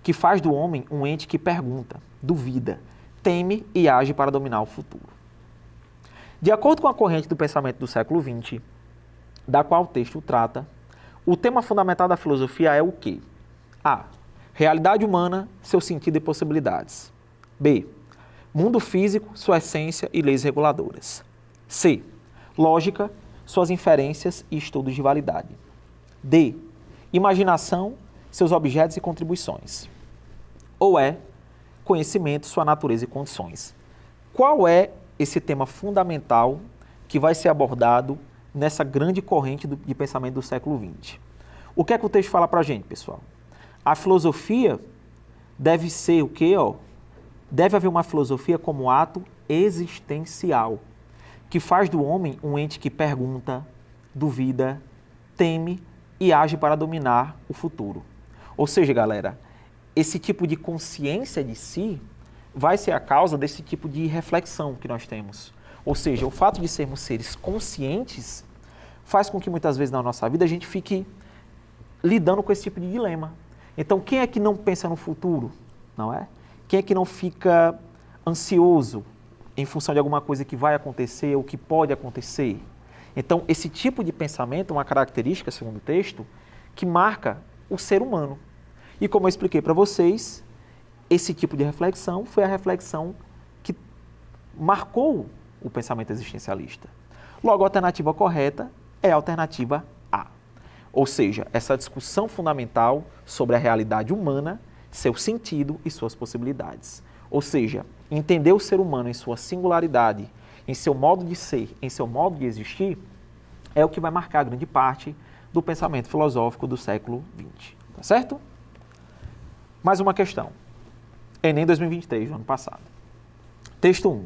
que faz do homem um ente que pergunta, duvida, teme e age para dominar o futuro. De acordo com a corrente do pensamento do século XX, da qual o texto trata, o tema fundamental da filosofia é o quê? A. Realidade humana, seu sentido e possibilidades. B. Mundo físico, sua essência e leis reguladoras. C. Lógica, suas inferências e estudos de validade. D. Imaginação, seus objetos e contribuições. Ou E. Conhecimento, sua natureza e condições. Qual é esse tema fundamental que vai ser abordado nessa grande corrente de pensamento do século XX? O que é que o texto fala para a gente, pessoal? A filosofia deve ser o quê? Deve haver uma filosofia como ato existencial, que faz do homem um ente que pergunta, duvida, teme e age para dominar o futuro. Ou seja, galera, esse tipo de consciência de si vai ser a causa desse tipo de reflexão que nós temos. Ou seja, o fato de sermos seres conscientes faz com que muitas vezes na nossa vida a gente fique lidando com esse tipo de dilema. Então, quem é que não pensa no futuro, não é? Quem é que não fica ansioso em função de alguma coisa que vai acontecer ou que pode acontecer? Então, esse tipo de pensamento é uma característica, segundo o texto, que marca o ser humano. E como eu expliquei para vocês, esse tipo de reflexão foi a reflexão que marcou o pensamento existencialista. Logo, a alternativa correta é a alternativa A. Ou seja, essa discussão fundamental sobre a realidade humana seu sentido e suas possibilidades. Ou seja, entender o ser humano em sua singularidade, em seu modo de ser, em seu modo de existir, é o que vai marcar grande parte do pensamento filosófico do século XX. Tá certo? Mais uma questão. Enem 2023, do ano passado. Texto 1.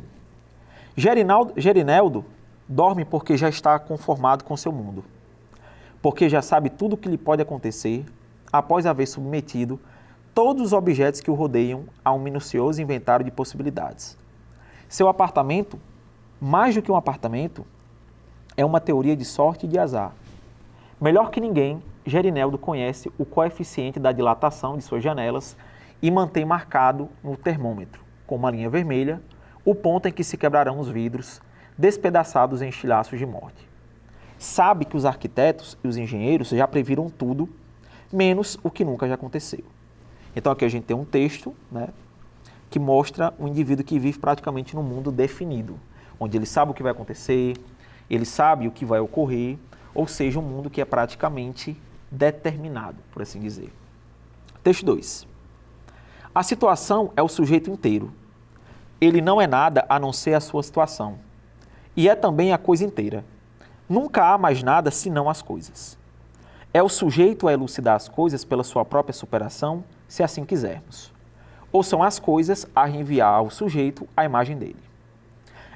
Gerineldo dorme porque já está conformado com seu mundo, porque já sabe tudo o que lhe pode acontecer após haver submetido todos os objetos que o rodeiam a um minucioso inventário de possibilidades. Seu apartamento, mais do que um apartamento, é uma teoria de sorte e de azar. Melhor que ninguém, Gerineldo conhece o coeficiente da dilatação de suas janelas e mantém marcado no termômetro, com uma linha vermelha, o ponto em que se quebrarão os vidros, despedaçados em estilhaços de morte. Sabe que os arquitetos e os engenheiros já previram tudo, menos o que nunca já aconteceu. Então aqui a gente tem um texto, né, que mostra um indivíduo que vive praticamente num mundo definido, onde ele sabe o que vai acontecer, ele sabe o que vai ocorrer, ou seja, um mundo que é praticamente determinado, por assim dizer. Texto 2. A situação é o sujeito inteiro. Ele não é nada a não ser a sua situação. E é também a coisa inteira. Nunca há mais nada senão as coisas. É o sujeito a elucidar as coisas pela sua própria superação, se assim quisermos. Ou são as coisas a reenviar ao sujeito a imagem dele.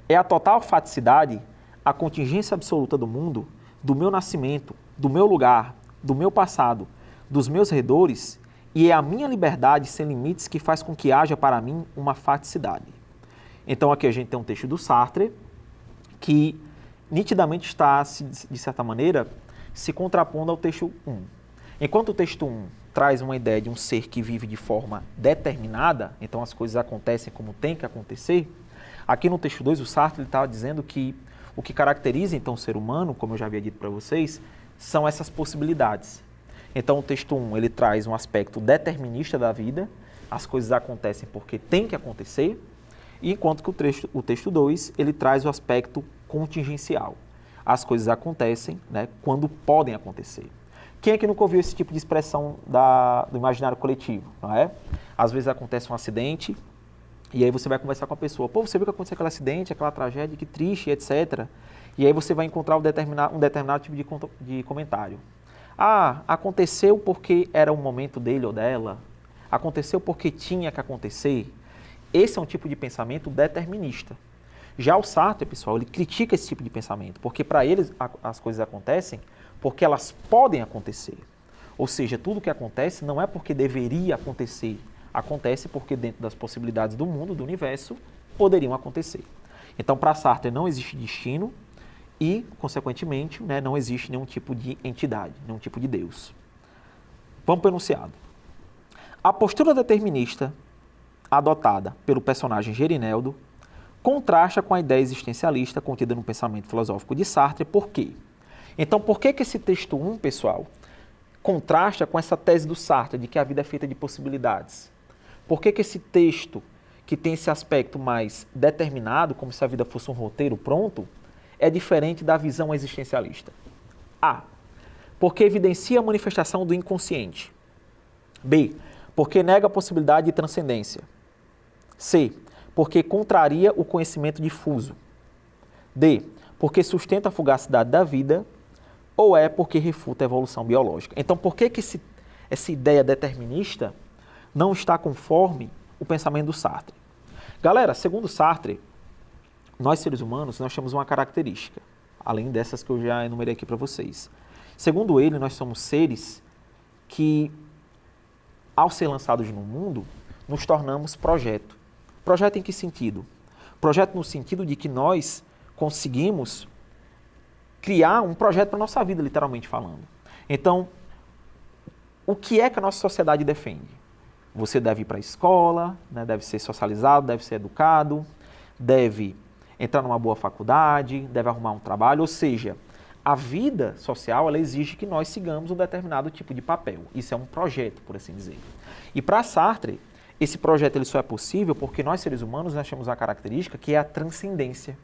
É a total faticidade, a contingência absoluta do mundo, do meu nascimento, do meu lugar, do meu passado, dos meus redores, e é a minha liberdade sem limites que faz com que haja para mim uma faticidade. Então aqui a gente tem um texto do Sartre que nitidamente está, de certa maneira, se contrapondo ao texto 1. Enquanto o texto 1 traz uma ideia de um ser que vive de forma determinada, então as coisas acontecem como tem que acontecer, aqui no texto 2 o Sartre estava dizendo que o que caracteriza então o ser humano, como eu já havia dito para vocês, são essas possibilidades. Então o texto 1 ele traz um aspecto determinista da vida, as coisas acontecem porque tem que acontecer, e enquanto que o texto 2 ele traz o aspecto contingencial. As coisas acontecem, né, quando podem acontecer. Quem é que nunca ouviu esse tipo de expressão do imaginário coletivo? Não é? Às vezes acontece um acidente e aí você vai conversar com a pessoa. Pô, você viu que aconteceu aquele acidente, aquela tragédia, que triste, etc. E aí você vai encontrar um determinado tipo de comentário. Ah, aconteceu porque era o momento dele ou dela. Aconteceu porque tinha que acontecer. Esse é um tipo de pensamento determinista. Já o Sartre, pessoal, ele critica esse tipo de pensamento, porque para eles as coisas acontecem porque elas podem acontecer. Ou seja, tudo que acontece não é porque deveria acontecer, acontece porque dentro das possibilidades do mundo, do universo, poderiam acontecer. Então, para Sartre não existe destino e, consequentemente, né, não existe nenhum tipo de entidade, nenhum tipo de Deus. Vamos para o enunciado. A postura determinista adotada pelo personagem Gerineldo contrasta com a ideia existencialista contida no pensamento filosófico de Sartre. Por quê? Então, por que esse texto 1, pessoal, contrasta com essa tese do Sartre de que a vida é feita de possibilidades? Por que esse texto, que tem esse aspecto mais determinado, como se a vida fosse um roteiro pronto, é diferente da visão existencialista? A. Porque evidencia a manifestação do inconsciente. B. Porque nega a possibilidade de transcendência. C. Porque contraria o conhecimento difuso. D. Porque sustenta a fugacidade da vida. Ou é porque refuta a evolução biológica. Então, por que essa ideia determinista não está conforme o pensamento do Sartre? Galera, segundo Sartre, nós seres humanos, nós temos uma característica, além dessas que eu já enumerei aqui para vocês. Segundo ele, nós somos seres que, ao ser lançados no mundo, nos tornamos projeto. Projeto em que sentido? Projeto no sentido de que nós conseguimos criar um projeto para a nossa vida, literalmente falando. Então, o que é que a nossa sociedade defende? Você deve ir para a escola, né, deve ser socializado, deve ser educado, deve entrar numa boa faculdade, deve arrumar um trabalho, ou seja, a vida social ela exige que nós sigamos um determinado tipo de papel. Isso é um projeto, por assim dizer. E para Sartre, esse projeto ele só é possível porque nós, seres humanos, nós temos uma característica que é a transcendência.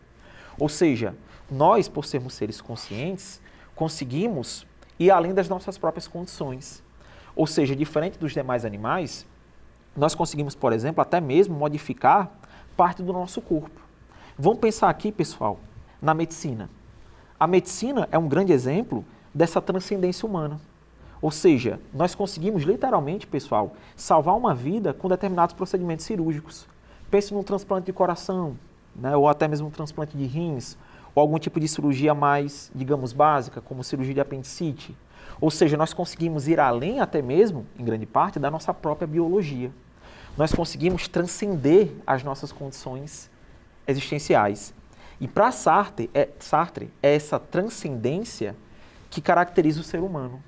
Ou seja, nós, por sermos seres conscientes, conseguimos ir além das nossas próprias condições. Ou seja, diferente dos demais animais, nós conseguimos, por exemplo, até mesmo modificar parte do nosso corpo. Vamos pensar aqui, pessoal, na medicina. A medicina é um grande exemplo dessa transcendência humana. Ou seja, nós conseguimos literalmente, pessoal, salvar uma vida com determinados procedimentos cirúrgicos. Pense num transplante de coração, né, ou até mesmo um transplante de rins, ou algum tipo de cirurgia mais, digamos, básica, como cirurgia de apendicite. Ou seja, nós conseguimos ir além até mesmo, em grande parte, da nossa própria biologia. Nós conseguimos transcender as nossas condições existenciais. E para Sartre, é essa transcendência que caracteriza o ser humano.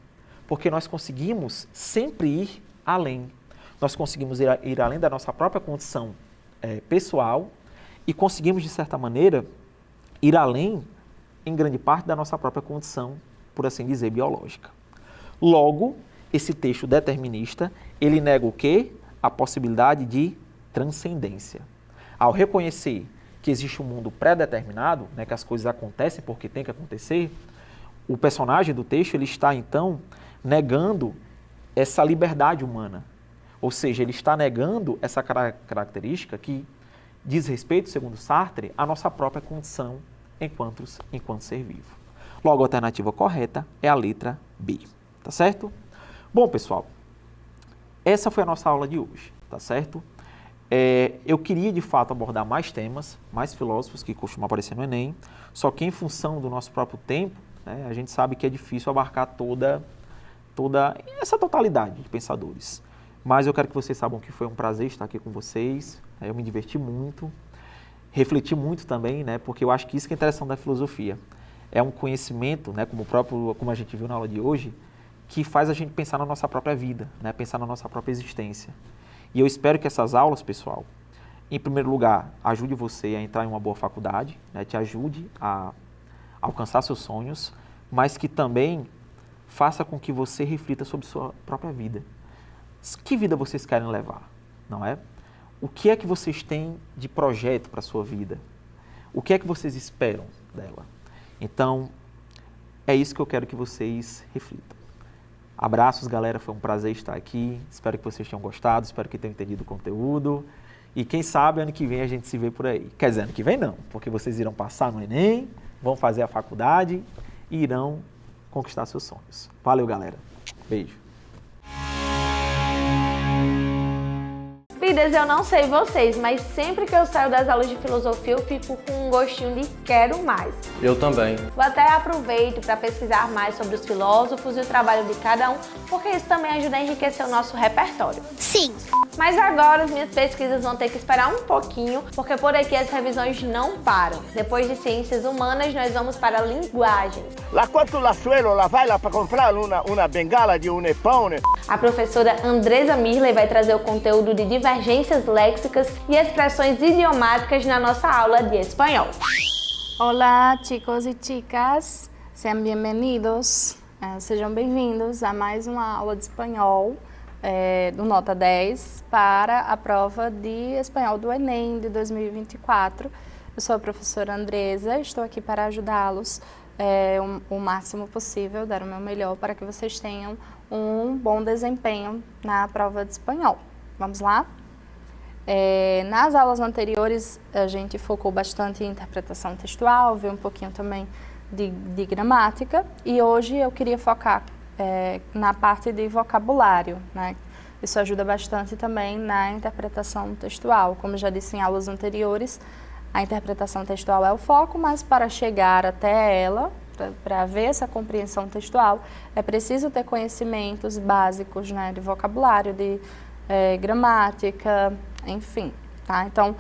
Porque nós conseguimos sempre ir além. Nós conseguimos ir além da nossa própria condição pessoal e conseguimos, de certa maneira, ir além, em grande parte, da nossa própria condição, por assim dizer, biológica. Logo, esse texto determinista, ele nega o quê? A possibilidade de transcendência. Ao reconhecer que existe um mundo pré-determinado, né, que as coisas acontecem porque tem que acontecer, o personagem do texto ele está, então, negando essa liberdade humana. Ou seja, ele está negando essa característica que diz respeito, segundo Sartre, à nossa própria condição enquanto ser vivo. Logo, a alternativa correta é a letra B, tá certo? Bom, pessoal, essa foi a nossa aula de hoje, tá certo? Eu queria, de fato, abordar mais temas, mais filósofos que costumam aparecer no Enem, só que em função do nosso próprio tempo, né, a gente sabe que é difícil abarcar toda essa totalidade de pensadores. Mas eu quero que vocês saibam que foi um prazer estar aqui com vocês, eu me diverti muito, refleti muito também, né, porque eu acho que isso que é interessante da filosofia. É um conhecimento, né, como a gente viu na aula de hoje, que faz a gente pensar na nossa própria vida, né, pensar na nossa própria existência. E eu espero que essas aulas, pessoal, em primeiro lugar, ajude você a entrar em uma boa faculdade, né, te ajude a alcançar seus sonhos, mas que também faça com que você reflita sobre sua própria vida. Que vida vocês querem levar, não é? O que é que vocês têm de projeto para a sua vida? O que é que vocês esperam dela? Então, é isso que eu quero que vocês reflitam. Abraços, galera, foi um prazer estar aqui. Espero que vocês tenham gostado, espero que tenham entendido o conteúdo. E quem sabe ano que vem a gente se vê por aí. Quer dizer, ano que vem não, porque vocês irão passar no Enem, vão fazer a faculdade e irão conquistar seus sonhos. Valeu, galera. Beijo. Líderes, eu não sei vocês, mas sempre que eu saio das aulas de filosofia eu fico com um gostinho de quero mais. Eu também. Eu até aproveito para pesquisar mais sobre os filósofos e o trabalho de cada um, porque isso também ajuda a enriquecer o nosso repertório. Sim. Mas agora as minhas pesquisas vão ter que esperar um pouquinho, porque por aqui as revisões não param. Depois de ciências humanas, nós vamos para linguagens. La quanto la suelo la vai lá para comprar uma bengala de pão, né? A professora Andresa Mirley vai trazer o conteúdo de divergências léxicas e expressões idiomáticas na nossa aula de espanhol. Olá, chicos e chicas, sejam bem-vindos, sejam bem-vindos a mais uma aula de espanhol do Nota 10 para a prova de espanhol do Enem de 2024. Eu sou a professora Andresa, estou aqui para ajudá-los o máximo possível, dar o meu melhor para que vocês tenham um bom desempenho na prova de espanhol. Vamos lá? Nas aulas anteriores, a gente focou bastante em interpretação textual, viu um pouquinho também de gramática, e hoje eu queria focar na parte de vocabulário, né? Isso ajuda bastante também na interpretação textual. Como já disse em aulas anteriores, a interpretação textual é o foco, mas para chegar até ela, para haver essa compreensão textual, é preciso ter conhecimentos básicos, né, de vocabulário, de gramática, enfim, tá? Então,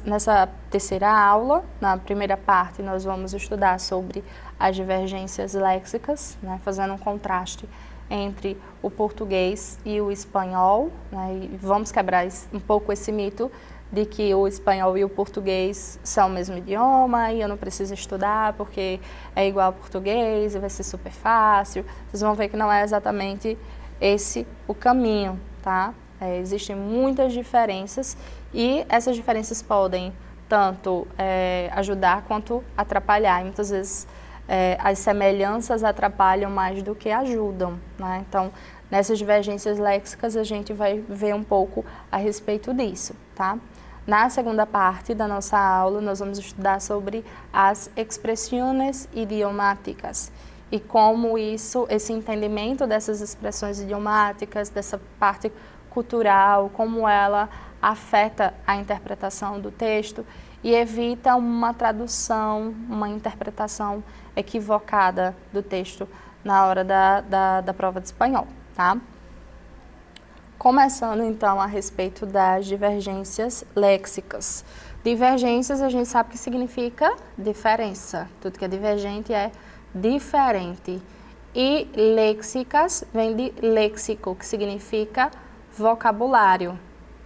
nessa terceira aula, na primeira parte, nós vamos estudar sobre as divergências léxicas, né, fazendo um contraste entre o português e o espanhol, né, e vamos quebrar um pouco esse mito de que o espanhol e o português são o mesmo idioma e eu não preciso estudar porque é igual ao português e vai ser super fácil. Vocês vão ver que não é exatamente esse o caminho, tá? Existem muitas diferenças e essas diferenças podem tanto ajudar quanto atrapalhar. E muitas vezes as semelhanças atrapalham mais do que ajudam, né? Então, Nessas divergências léxicas, a gente vai ver um pouco a respeito disso, tá? Na segunda parte da nossa aula, nós vamos estudar sobre as expressões idiomáticas e como esse entendimento dessas expressões idiomáticas, dessa parte cultural, como ela afeta a interpretação do texto e evita uma tradução, uma interpretação equivocada do texto na hora da prova de espanhol, tá? Começando então a respeito das divergências léxicas. Divergências a gente sabe que significa diferença, tudo que é divergente é diferente. E léxicas vem de léxico, que significa vocabulário,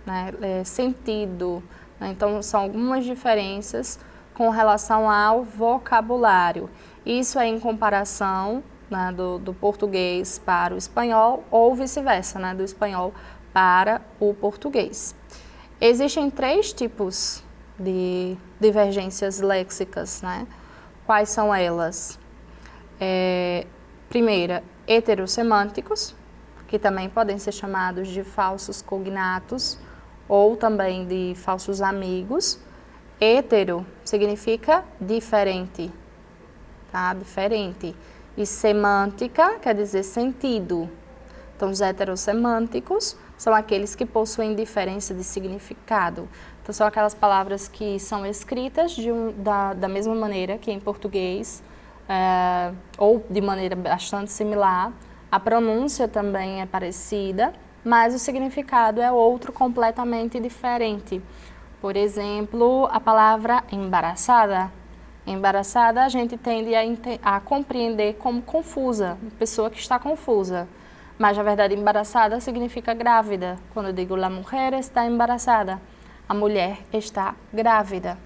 né? Sentido. Né? Então são algumas diferenças com relação ao vocabulário. Isso é em comparação, né, do português para o espanhol ou vice-versa, né, do espanhol para o português. Existem 3 tipos de divergências léxicas, né? Quais são elas? Primeira, heterossemânticos, que também podem ser chamados de falsos cognatos ou também de falsos amigos. Hetero significa diferente, tá? Diferente. E semântica quer dizer sentido. Então, os heterossemânticos são aqueles que possuem diferença de significado. Então, são aquelas palavras que são escritas da mesma maneira que em português, ou de maneira bastante similar. A pronúncia também é parecida, mas o significado é outro completamente diferente. Por exemplo, a palavra embaraçada. Embaraçada a gente tende a compreender como confusa, pessoa que está confusa. Mas, na verdade, embaraçada significa grávida. Quando eu digo la mujer está embarazada, a mulher está grávida.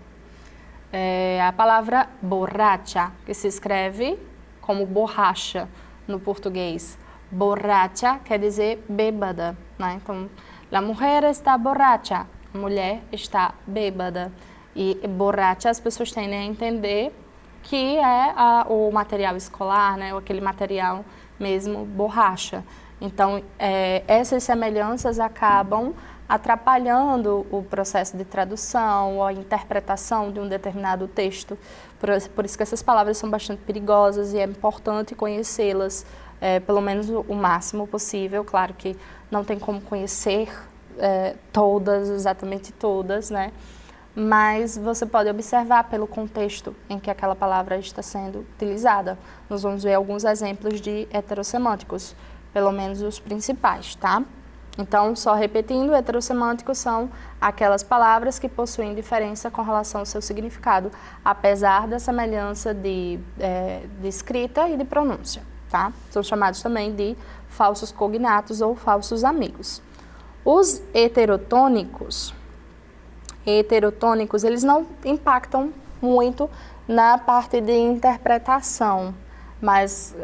A palavra borracha, que se escreve como borracha no português. Borracha quer dizer bêbada, né? Então, la mujer está borracha, a mulher está bêbada. E borracha as pessoas tendem a entender que é o material escolar, né? Ou aquele material mesmo borracha. Então, essas semelhanças acabam atrapalhando o processo de tradução ou a interpretação de um determinado texto. Por isso que essas palavras são bastante perigosas e é importante conhecê-las, pelo menos o máximo possível. Claro que não tem como conhecer todas, exatamente todas, né? Mas você pode observar pelo contexto em que aquela palavra está sendo utilizada. Nós vamos ver alguns exemplos de heterossemânticos, pelo menos os principais, tá? Então, só repetindo, heterossemânticos são aquelas palavras que possuem diferença com relação ao seu significado, apesar da semelhança de escrita e de pronúncia, tá? São chamados também de falsos cognatos ou falsos amigos. Os heterotônicos, eles não impactam muito na parte de interpretação, mas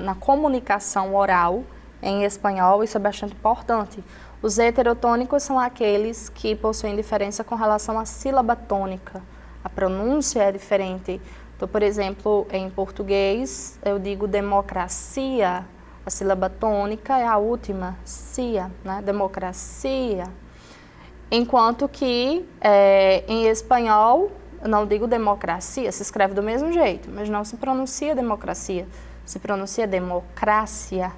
na comunicação oral em espanhol isso é bastante importante. Os heterotônicos são aqueles que possuem diferença com relação à sílaba tônica. A pronúncia é diferente. Então, por exemplo, em português eu digo democracia, a sílaba tônica é a última, cia, né? Democracia. Enquanto que em espanhol, eu não digo democracia, se escreve do mesmo jeito, mas não se pronuncia democracia, se pronuncia democrácia.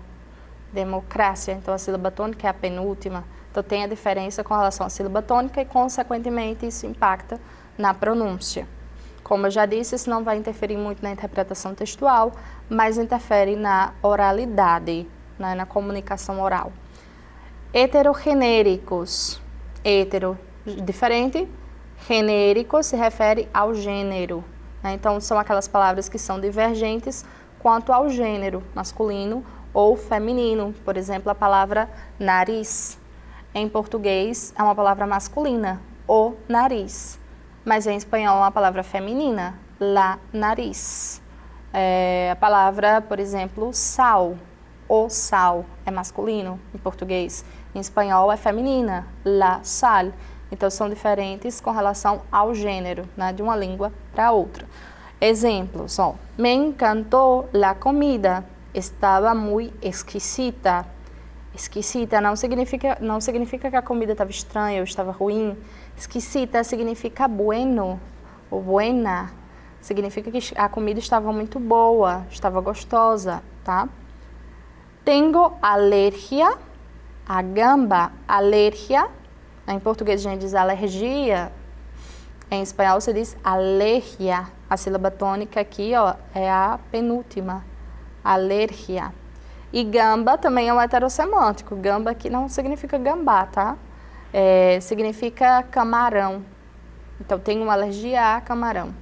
Democrácia, então a sílaba tônica é a penúltima, então tem a diferença com relação à sílaba tônica e, consequentemente, isso impacta na pronúncia. Como eu já disse, isso não vai interferir muito na interpretação textual, mas interfere na oralidade, né, na comunicação oral. Heterogenéricos. Hetero, diferente, genérico se refere ao gênero, né? Então são aquelas palavras que são divergentes quanto ao gênero masculino ou feminino. Por exemplo, a palavra nariz, em português é uma palavra masculina, o nariz, mas em espanhol é uma palavra feminina, la nariz. A palavra, por exemplo, sal, o sal é masculino em português, em espanhol é feminina, la sal. Então são diferentes com relação ao gênero, né, de uma língua para outra. Exemplos são: me encantó la comida, estava muy exquisita. Esquisita não significa que a comida estava estranha ou estava ruim. Esquisita significa bueno ou buena. Significa que a comida estava muito boa, estava gostosa, tá? Tenho alergia a gamba. Alergia, em português a gente diz alergia. Em espanhol se diz alergia. A sílaba tônica aqui, ó, é a penúltima. Alergia. E gamba também é um heterossemântico. Gamba aqui não significa gambá, tá? Significa camarão. Então, tenho uma alergia a camarão.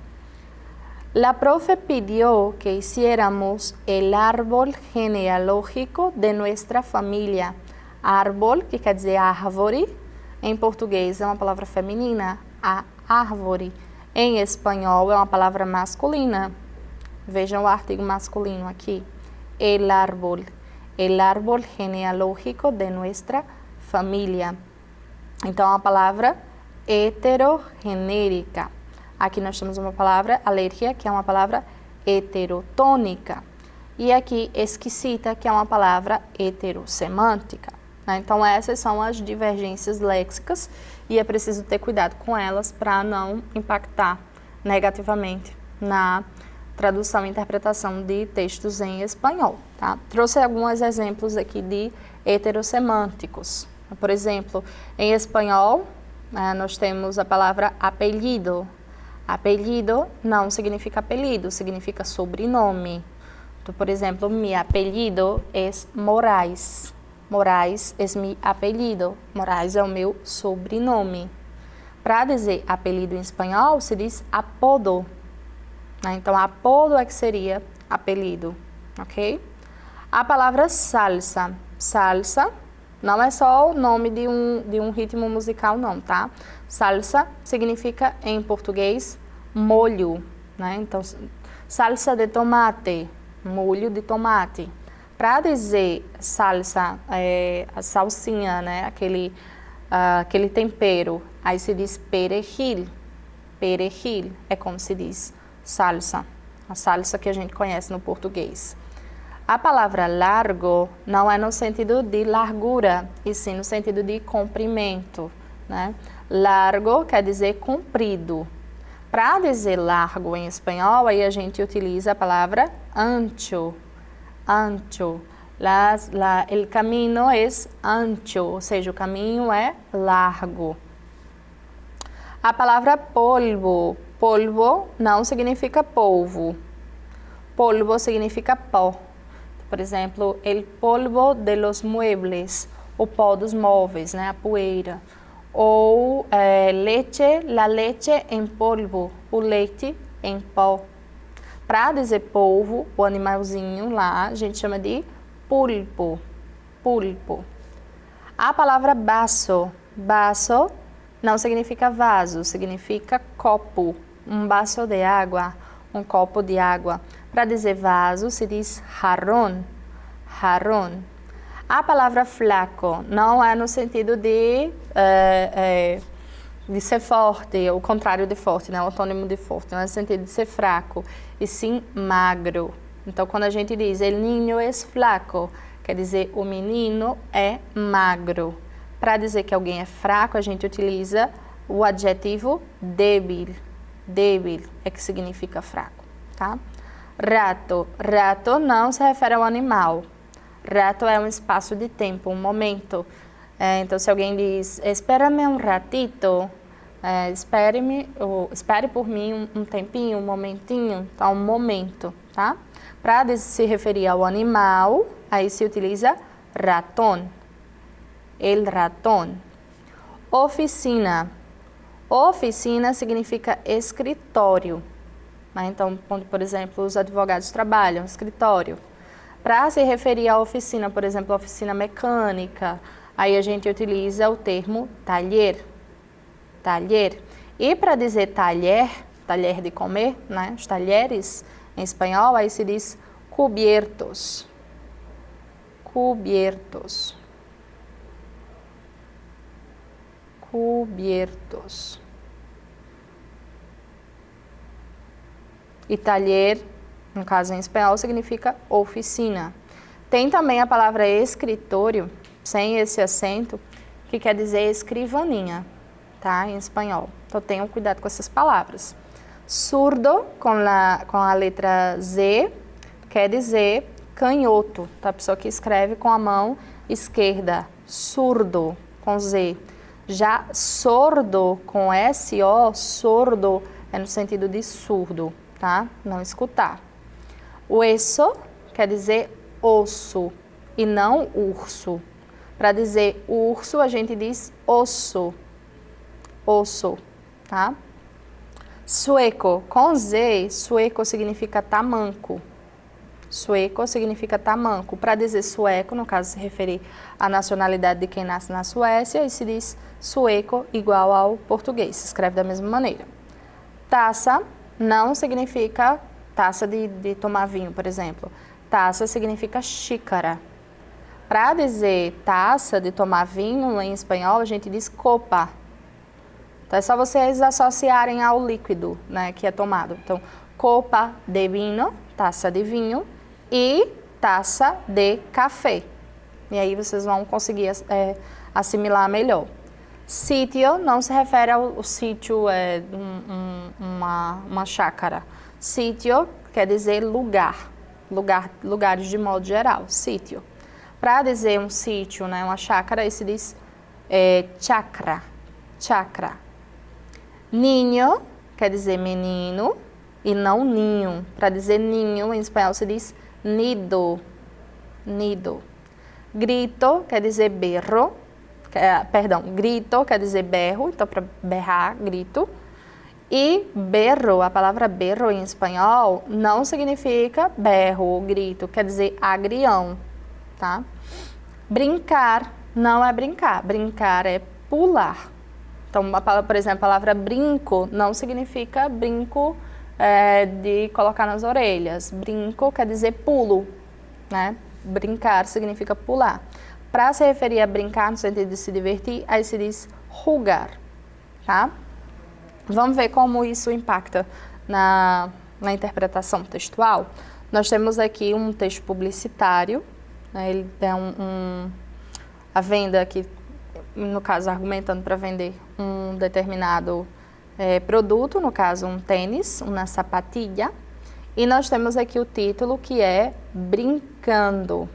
La profe pidió que hiciéramos el árbol genealógico de nuestra familia. Árbol, que quer dizer árvore, em português é uma palavra feminina, a árvore. Em espanhol é uma palavra masculina. Vejam o artigo masculino aqui. El árbol genealógico de nuestra familia. Então, é uma palavra heterogenérica. Aqui nós temos uma palavra, alergia, que é uma palavra heterotônica. E aqui, esquisita, que é uma palavra heterossemântica. Né? Então, essas são as divergências léxicas e é preciso ter cuidado com elas para não impactar negativamente na tradução e interpretação de textos em espanhol. Tá? Trouxe alguns exemplos aqui de heterossemânticos. Por exemplo, em espanhol, nós temos a palavra apelido. Apelido não significa apelido, significa sobrenome. Então, por exemplo, mi apelido es Moraes. Moraes es mi apelido. Moraes é o meu sobrenome. Para dizer apelido em espanhol, se diz apodo. Então, apodo é que seria apelido, ok? A palavra salsa. Salsa não é só o nome de um ritmo musical, não, tá? Salsa significa, em português, molho, né? Então, salsa de tomate, molho de tomate. Para dizer salsa, a salsinha, né? Aquele tempero, aí se diz perejil. Perejil é como se diz salsa, a salsa que a gente conhece no português. A palavra largo não é no sentido de largura, e sim no sentido de comprimento, né? Largo quer dizer comprido. Para dizer largo em espanhol, aí a gente utiliza a palavra ancho. Ancho. El camino es ancho, ou seja, o caminho é largo. A palavra polvo. Polvo não significa polvo. Polvo significa pó. Por exemplo, el polvo de los muebles, o pó dos móveis, né, a poeira. Ou leche, la leche em polvo, o leite em pó. Para dizer polvo, o animalzinho lá, a gente chama de pulpo. Pulpo. A palavra baço. Baço não significa vaso, significa copo. Um baço de água, um copo de água. Para dizer vaso, se diz jarrón. Jarrón. A palavra flaco não é no sentido de ser forte, o contrário de forte, né? O antônimo de forte, não é no sentido de ser fraco, e sim magro. Então, quando a gente diz el niño es flaco, quer dizer o menino é magro. Para dizer que alguém é fraco, a gente utiliza o adjetivo débil. Débil é que significa fraco, tá? Rato. Rato não se refere ao animal. Rato é um espaço de tempo, um momento. Então, se alguém diz, espera-me um ratito, espere por mim um tempinho, um momentinho, tá? Um momento, tá? Para se referir ao animal, aí se utiliza ratón. El ratón. Oficina. Oficina significa escritório. Então, por exemplo, os advogados trabalham, escritório. Para se referir à oficina, por exemplo, oficina mecânica, aí a gente utiliza o termo taller. Taller. E para dizer talher, talher de comer, né? Os talheres em espanhol, aí se diz cubiertos. Cubiertos. Cubiertos. E talher, no caso em espanhol, significa oficina. Tem também a palavra escritório, sem esse acento, que quer dizer escrivaninha, tá? Em espanhol. Então tenham cuidado com essas palavras. Surdo, com a letra Z, quer dizer canhoto, tá? A pessoa que escreve com a mão esquerda. Surdo, com Z. Já sordo, com S-O, sordo é no sentido de surdo, tá? Não escutar. Hueso quer dizer osso e não urso. Para dizer urso, a gente diz osso. Osso, tá? Sueco, com Z, sueco significa tamanco. Sueco significa tamanco. Para dizer sueco, no caso se referir à nacionalidade de quem nasce na Suécia, e se diz sueco igual ao português, se escreve da mesma maneira. Taça não significa taça de tomar vinho, por exemplo. Taça significa xícara. Para dizer taça de tomar vinho em espanhol, a gente diz copa. Então é só vocês associarem ao líquido, né, que é tomado. Então, copa de vinho, taça de vinho, e taça de café. E aí vocês vão conseguir assimilar melhor. Sítio não se refere ao sítio, uma chácara. Sítio quer dizer lugar, lugares de modo geral, sítio. Para dizer um sítio, né, uma chácara, se diz chacra, chacra. Ninho quer dizer menino e não ninho. Para dizer ninho, em espanhol se diz nido, nido. Grito quer dizer berro, grito quer dizer berro, então para berrar, grito. E berro, a palavra berro em espanhol não significa berro ou grito, quer dizer agrião, tá? Brincar não é brincar, brincar é pular. Então, por exemplo, a palavra brinco não significa brinco de colocar nas orelhas. Brinco quer dizer pulo, né? Brincar significa pular. Para se referir a brincar no sentido de se divertir, aí se diz jugar, tá? Vamos ver como isso impacta na interpretação textual. Nós temos aqui um texto publicitário, né? Ele tem a venda aqui, no caso, argumentando para vender um determinado produto, no caso, um tênis, uma sapatilha. E nós temos aqui o título, que é Brincando.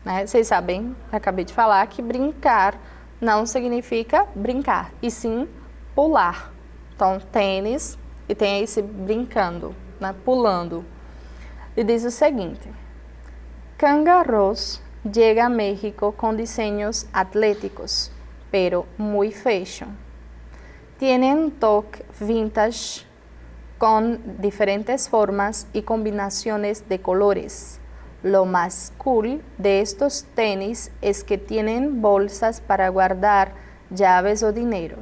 Né? Vocês sabem, acabei de falar, que brincar não significa brincar, e sim pular. Então, tênis, e tem esse brincando, né? Pulando. E diz o seguinte: Kangaroos llega a México con diseños atléticos, pero muy fashion. Tienen un toque vintage con diferentes formas y combinaciones de colores. Lo más cool de estos tenis es que tienen bolsas para guardar llaves o dinero.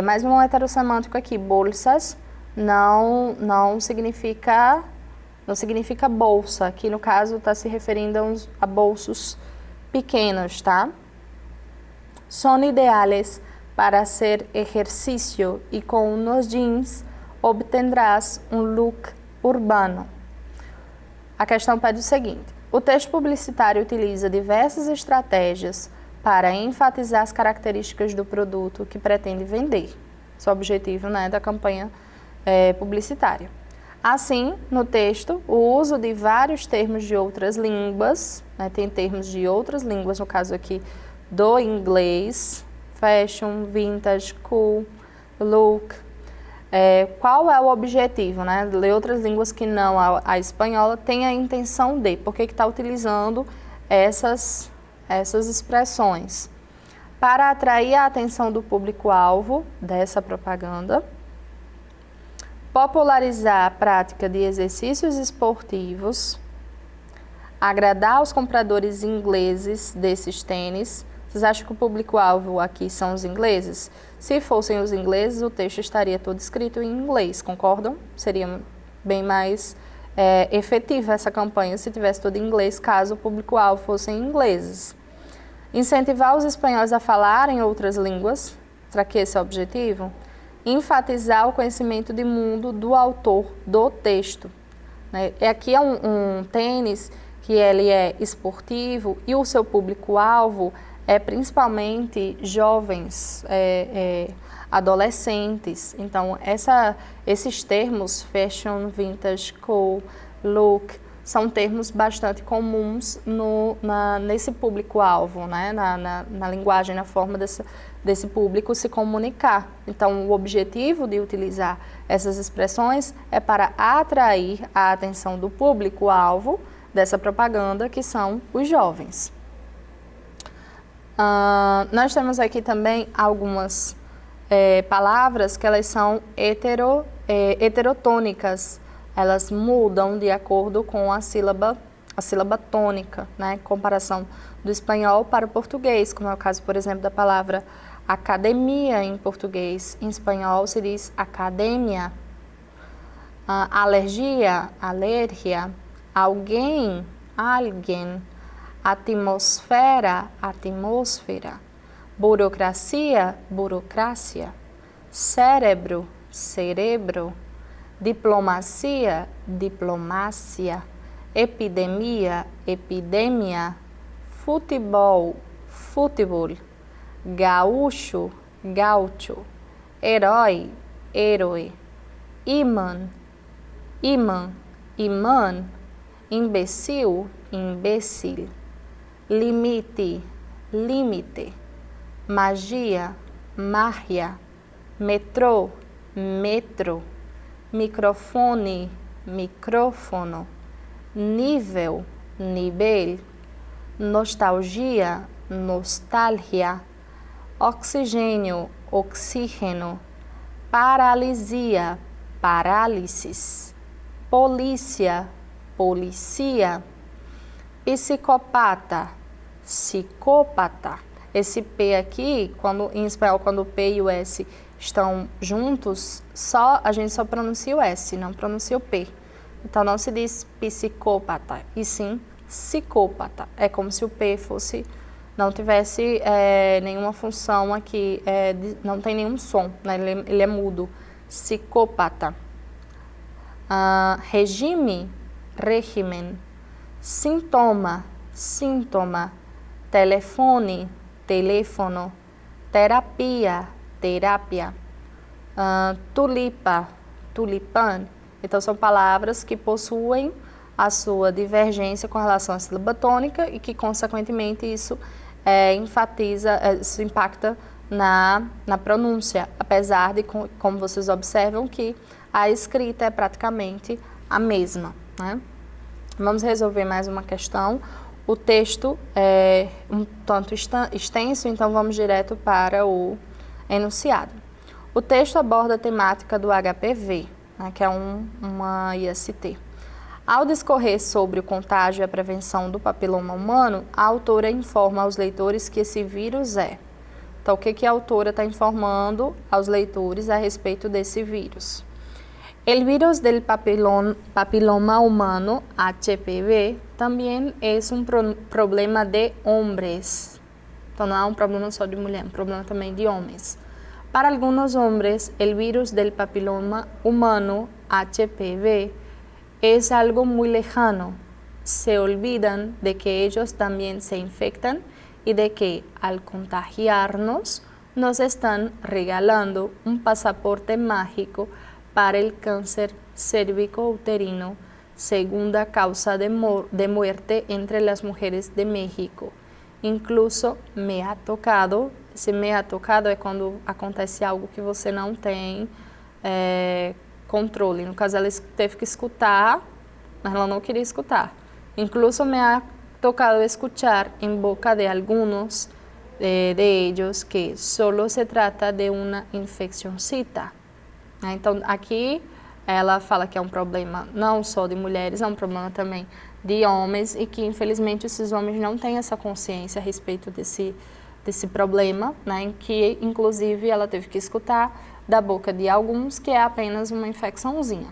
Mais um heterossemântico aqui, bolsas não significa bolsa, que no caso está se referindo a bolsos pequenos, tá? Son ideales para hacer ejercicio y con unos jeans obtendrás um look urbano. A questão pede o seguinte: o texto publicitário utiliza diversas estratégias para enfatizar as características do produto que pretende vender. Esse é o objetivo, né, da campanha publicitária. Assim, no texto, o uso de vários termos de outras línguas, né, tem termos de outras línguas, no caso aqui do inglês, fashion, vintage, cool, look. Qual é o objetivo, né? Ler outras línguas que não a espanhola tem a intenção de, por que está utilizando essas expressões? Para atrair a atenção do público-alvo dessa propaganda, popularizar a prática de exercícios esportivos, agradar aos compradores ingleses desses tênis. Vocês acham que o público-alvo aqui são os ingleses? Se fossem os ingleses, o texto estaria todo escrito em inglês, concordam? Seria bem mais efetiva essa campanha se tivesse tudo em inglês, caso o público-alvo fossem ingleses. Incentivar os espanhóis a falarem outras línguas, será que esse é o objetivo? Enfatizar o conhecimento de mundo do autor do texto. Né? Aqui é um tênis que ele é esportivo e o seu público-alvo principalmente jovens, adolescentes. Então, esses termos, fashion, vintage, cool, look, são termos bastante comuns nesse público-alvo, né? na linguagem, na forma desse público se comunicar. Então, o objetivo de utilizar essas expressões é para atrair a atenção do público-alvo dessa propaganda, que são os jovens. Nós temos aqui também algumas palavras que elas são heterotônicas. Elas mudam de acordo com a sílaba tônica, né? Comparação do espanhol para o português, como é o caso, por exemplo, da palavra academia em português. Em espanhol se diz academia. Alergia, alérgia. Alguém, alguém. Atmosfera, atmosfera. Burocracia, burocracia. Cérebro, cerebro. Diplomacia, diplomácia. Epidemia, epidemia. Futebol, futebol. Gaúcho, gaucho. Herói, herói. Imã, imã, imã. Imbecil, imbecil. Limite, límite. Magia, mágia. Metrô, metro. Microfone, micrófono. Nível, nível. Nostalgia, nostalgia. Oxigênio, oxígeno. Paralisia, parálisis. Polícia, policia. Psicopata, psicópata. Esse P aqui, em espanhol, quando o P e o S estão juntos, a gente só pronuncia o S, não pronuncia o P. Então, não se diz psicópata, e sim psicópata. É como se o P não tivesse nenhuma função aqui, não tem nenhum som, né? Ele é mudo. Psicópata. Regime, régimen. Sintoma, síntoma. Telefone, teléfono. Terapia, terapia. Tulipa, tulipã. Então, são palavras que possuem a sua divergência com relação à sílaba tônica e que, consequentemente, isso isso impacta na pronúncia, apesar de, como vocês observam, que a escrita é praticamente a mesma, né? Vamos resolver mais uma questão. O texto é um tanto extenso, então vamos direto para o enunciado. O texto aborda a temática do HPV, né, que é uma IST. Ao discorrer sobre o contágio e a prevenção do papiloma humano, a autora informa aos leitores que esse vírus é. Então, o que a autora está informando aos leitores a respeito desse vírus? El virus del papiloma humano, HPV, também é um problema de homens. Então, não é um problema só de mulher, é um problema também de homens. Para algunos hombres, el virus del papiloma humano, HPV, es algo muy lejano. Se olvidan de que ellos también se infectan y de que, al contagiarnos, nos están regalando un pasaporte mágico para el cáncer cérvico-uterino, segunda causa de muerte entre las mujeres de México. Incluso me ha tocado, se me ha tocado é quando acontece algo que você não tem controle. No caso, ela teve que escutar, mas ela não queria escutar. Incluso me ha tocado escuchar en boca de algunos de ellos que solo se trata de una infeccioncita. Então, aqui ela fala que é um problema não só de mulheres, é um problema também de homens e que, infelizmente, esses homens não têm essa consciência a respeito desse problema, né, em que, inclusive, ela teve que escutar da boca de alguns que é apenas uma infecçãozinha.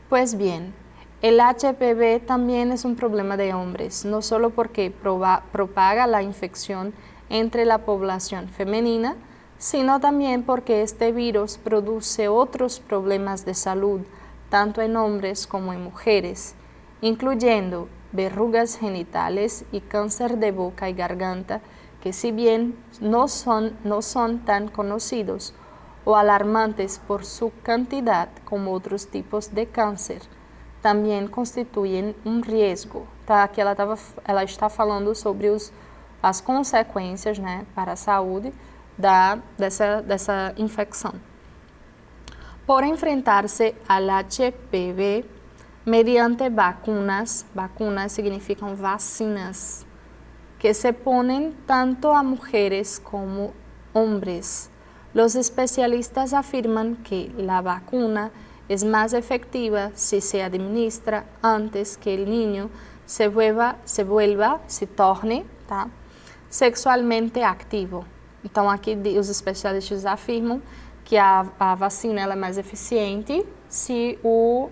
Pues bien, el HPV también es un problema de hombres, no solo porque propaga la infección entre la población femenina, sino también porque este virus produce otros problemas de salud, tanto en hombres como en mujeres, incluyendo verrugas genitales y cáncer de boca y garganta, que si bien no son tan conocidos o alarmantes por su cantidad como otros tipos de cáncer, também constituem um risco. Tá? Aqui ela está falando sobre as consequências, né, para a saúde dessa infecção. Por enfrentar-se ao HPV mediante vacunas significam vacinas, que se ponen tanto a mujeres como hombres. Los especialistas afirman que la vacuna es más efectiva si se administra antes que el niño se torne, tá, sexualmente ativo. Então, aqui os especialistas afirmam que a vacina ela é mais eficiente se o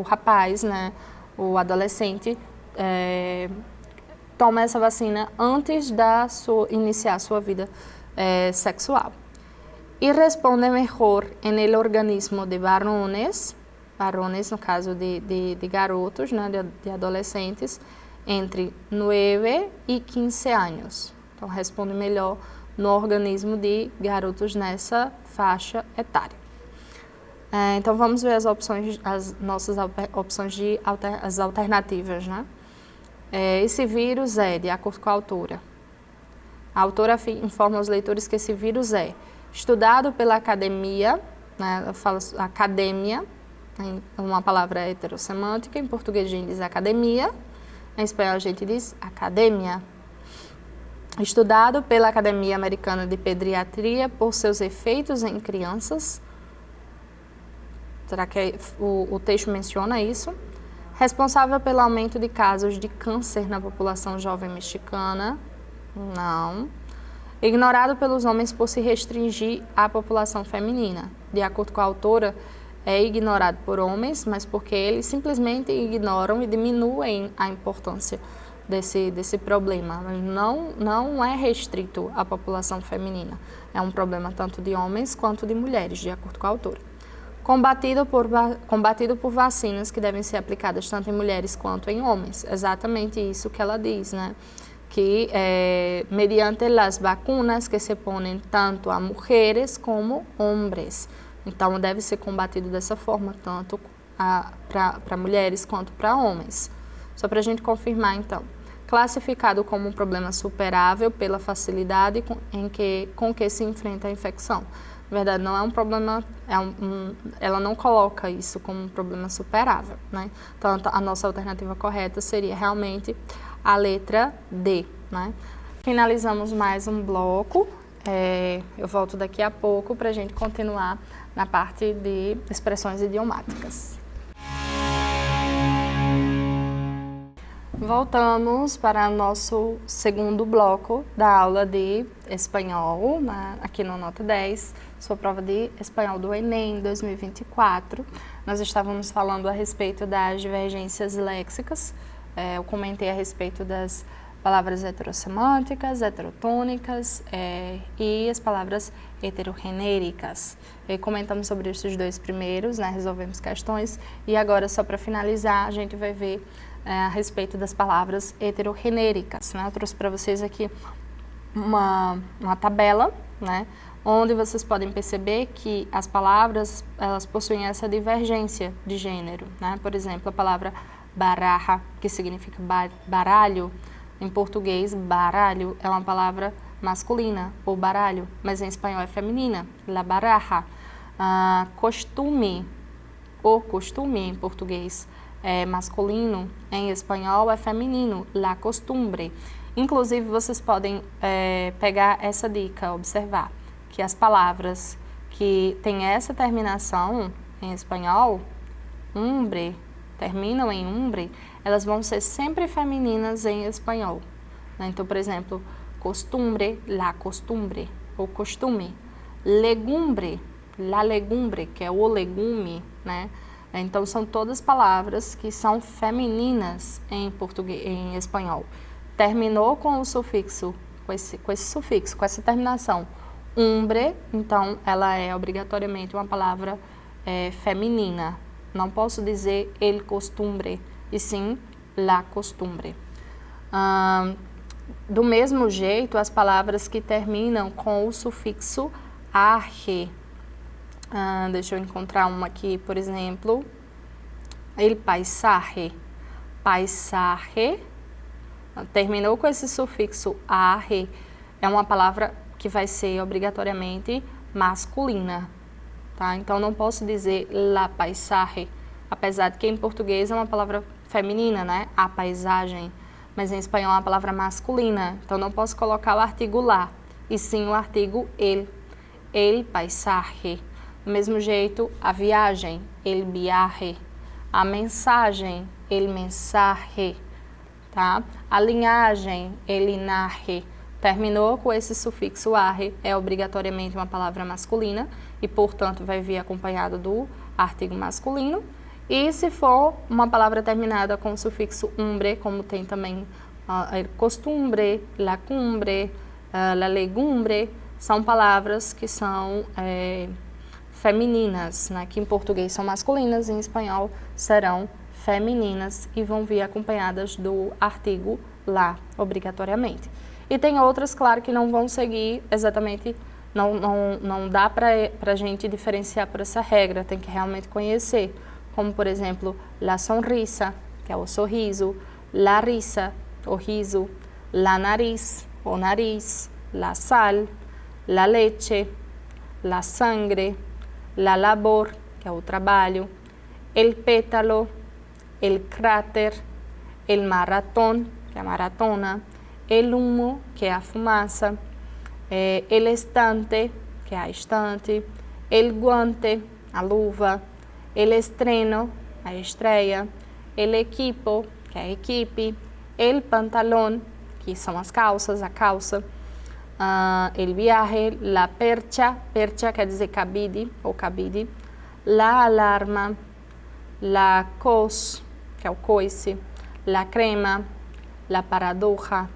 rapaz, né, o adolescente, toma essa vacina antes iniciar sua vida sexual. E responde melhor no organismo de varones no caso de garotos, né, de adolescentes, entre 9 e 15 anos. Então, responde melhor no organismo de garotos nessa faixa etária. Então, vamos ver as nossas opções as alternativas, né? Esse vírus de acordo com a autora. A autora informa aos leitores que esse vírus é estudado pela academia, né? Eu falo academia, é uma palavra heterossemântica, em português a gente diz academia, em espanhol a gente diz academia. Estudado pela Academia Americana de Pediatria por seus efeitos em crianças. Será que o texto menciona isso? Responsável pelo aumento de casos de câncer na população jovem mexicana? Não. Ignorado pelos homens por se restringir à população feminina. De acordo com a autora, é ignorado por homens, mas porque eles simplesmente ignoram e diminuem a importância desse problema. Não é restrito à população feminina. É um problema tanto de homens quanto de mulheres, de acordo com a autora. Combatido por vacinas que devem ser aplicadas tanto em mulheres quanto em homens. Exatamente isso que ela diz, né? Que mediante as vacunas que se ponem tanto a mulheres como homens. Então, deve ser combatido dessa forma, tanto para mulheres quanto para homens. Só para a gente confirmar, então. Classificado como um problema superável pela facilidade com que se enfrenta a infecção. Na verdade, não é um problema, ela não coloca isso como um problema superável, né? Então, a nossa alternativa correta seria realmente a letra D, né? Finalizamos mais um bloco. Eu volto daqui a pouco para a gente continuar na parte de expressões idiomáticas. Voltamos para o nosso segundo bloco da aula de espanhol, aqui no Nota 10, sua prova de espanhol do Enem 2024. Nós estávamos falando a respeito das divergências léxicas, eu comentei a respeito das palavras heterossemânticas, heterotônicas e as palavras heterogenéricas. Comentamos sobre esses dois primeiros, né, resolvemos questões, e agora, só para finalizar, a gente vai ver a respeito das palavras heterogenéricas, né? Eu trouxe para vocês aqui uma tabela, né, onde vocês podem perceber que as palavras elas possuem essa divergência de gênero, né? Por exemplo, a palavra baraja, que significa baralho, em português, baralho é uma palavra masculina, ou baralho, mas em espanhol é feminina, la baraja. Costume, o costume em português é masculino, em espanhol é feminino, la costumbre. Inclusive, vocês podem pegar essa dica, observar que as palavras que têm essa terminação em espanhol, umbre, terminam em umbre, elas vão ser sempre femininas em espanhol, né? Então, por exemplo, costumbre, la costumbre, ou costume. Legumbre, la legumbre, que é o legume, né? Então, são todas palavras que são femininas em português, em espanhol. Terminou com o sufixo, com esse sufixo, com essa terminação, umbre, então ela é obrigatoriamente uma palavra feminina. Não posso dizer el costumbre, e sim la costumbre. Do mesmo jeito, as palavras que terminam com o sufixo arre. Deixa eu encontrar uma aqui, por exemplo. El paisaje. Paisaje, terminou com esse sufixo arre, é uma palavra que vai ser obrigatoriamente masculina, tá? Então não posso dizer la paisaje, apesar de que em português é uma palavra feminina, né? A paisagem, mas em espanhol é uma palavra masculina, então não posso colocar o artigo la, e sim o artigo el paisaje. Do mesmo jeito, a viagem, el viaje, a mensagem, el mensaje, tá? A linhagem, el linaje, terminou com esse sufixo arre, é obrigatoriamente uma palavra masculina e, portanto, vai vir acompanhado do artigo masculino. E se for uma palavra terminada com o sufixo umbre, como tem também costumbre, la cumbre, la legumbre, são palavras que são femininas, né? Que em português são masculinas, em espanhol serão femininas e vão vir acompanhadas do artigo lá, obrigatoriamente. E tem outras, claro, que não vão seguir exatamente, não dá para a gente diferenciar por essa regra, tem que realmente conhecer, como por exemplo, la sonrisa, que é o sorriso, la risa, o riso, la nariz, o nariz, la sal, la leche, la sangre, la labor, que é o trabalho, el pétalo, el cráter, el maratón, que é a maratona, el humo, que é a fumaça, el estante, que é a estante, el guante, a luva, el estreno, a estreia, el equipo, que é a equipe, el pantalón, que são as calças, a calça, el viaje, la percha, percha quer dizer cabide ou cabide, la alarma, la cos, que é o coice, la crema, la paradoja,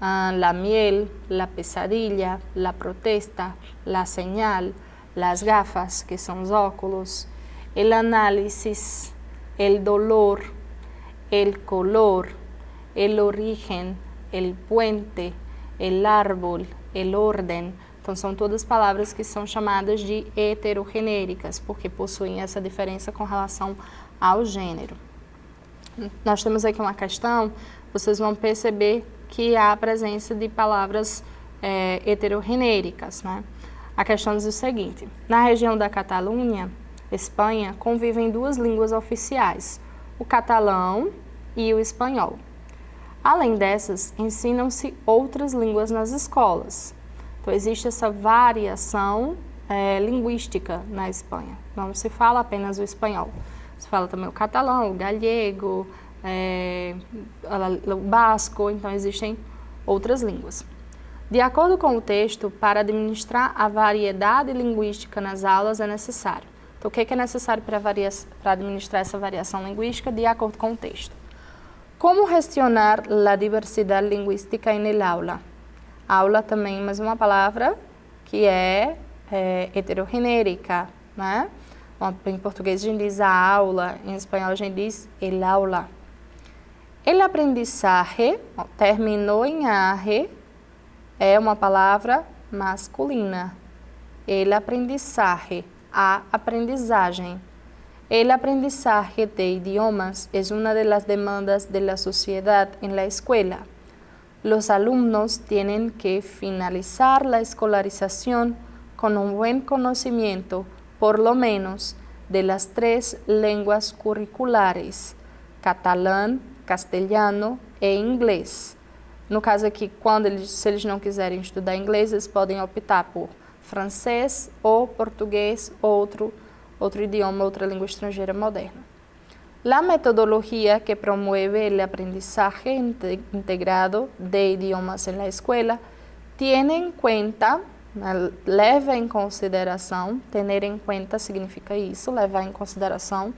la miel, la pesadilla, la protesta, la señal, las gafas, que são os óculos, el análisis, el dolor, el color, el origen, el puente, el árbol, el orden. Então, são todas palavras que são chamadas de heterogenéricas, porque possuem essa diferença com relação ao gênero. Nós temos aqui uma questão, vocês vão perceber que há a presença de palavras heterogenéricas, né? A questão diz o seguinte: na região da Catalunha, Espanha, convivem duas línguas oficiais, o catalão e o espanhol. Além dessas, ensinam-se outras línguas nas escolas. Então, existe essa variação linguística na Espanha. Não se fala apenas o espanhol. Se fala também o catalão, o galego, o basco, então existem outras línguas. De acordo com o texto, para administrar a variedade linguística nas aulas é necessário. Então, o que é necessário para administrar essa variação linguística de acordo com o texto? Como gestionar a diversidade linguística en el aula? Aula também, mas uma palavra que é heterogenérica, né? Em português a gente diz a aula, em espanhol a gente diz el aula. El aprendizaje, terminou em arre, é uma palavra masculina. El aprendizaje, a aprendizagem. El aprendizaje de idiomas es una de las demandas de la sociedad en la escuela. Los alumnos tienen que finalizar la escolarización con un buen conocimiento, por lo menos, de las 3 lenguas curriculares, catalán, castelhano e inglês. No caso aqui, se eles não quiserem estudar inglês, eles podem optar por francês ou português ou outro idioma, outra língua estrangeira moderna. La metodología que promueve el aprendizaje integrado de idiomas en la escuela tiene en cuenta, leva em consideração, tener em cuenta significa isso, levar em consideração,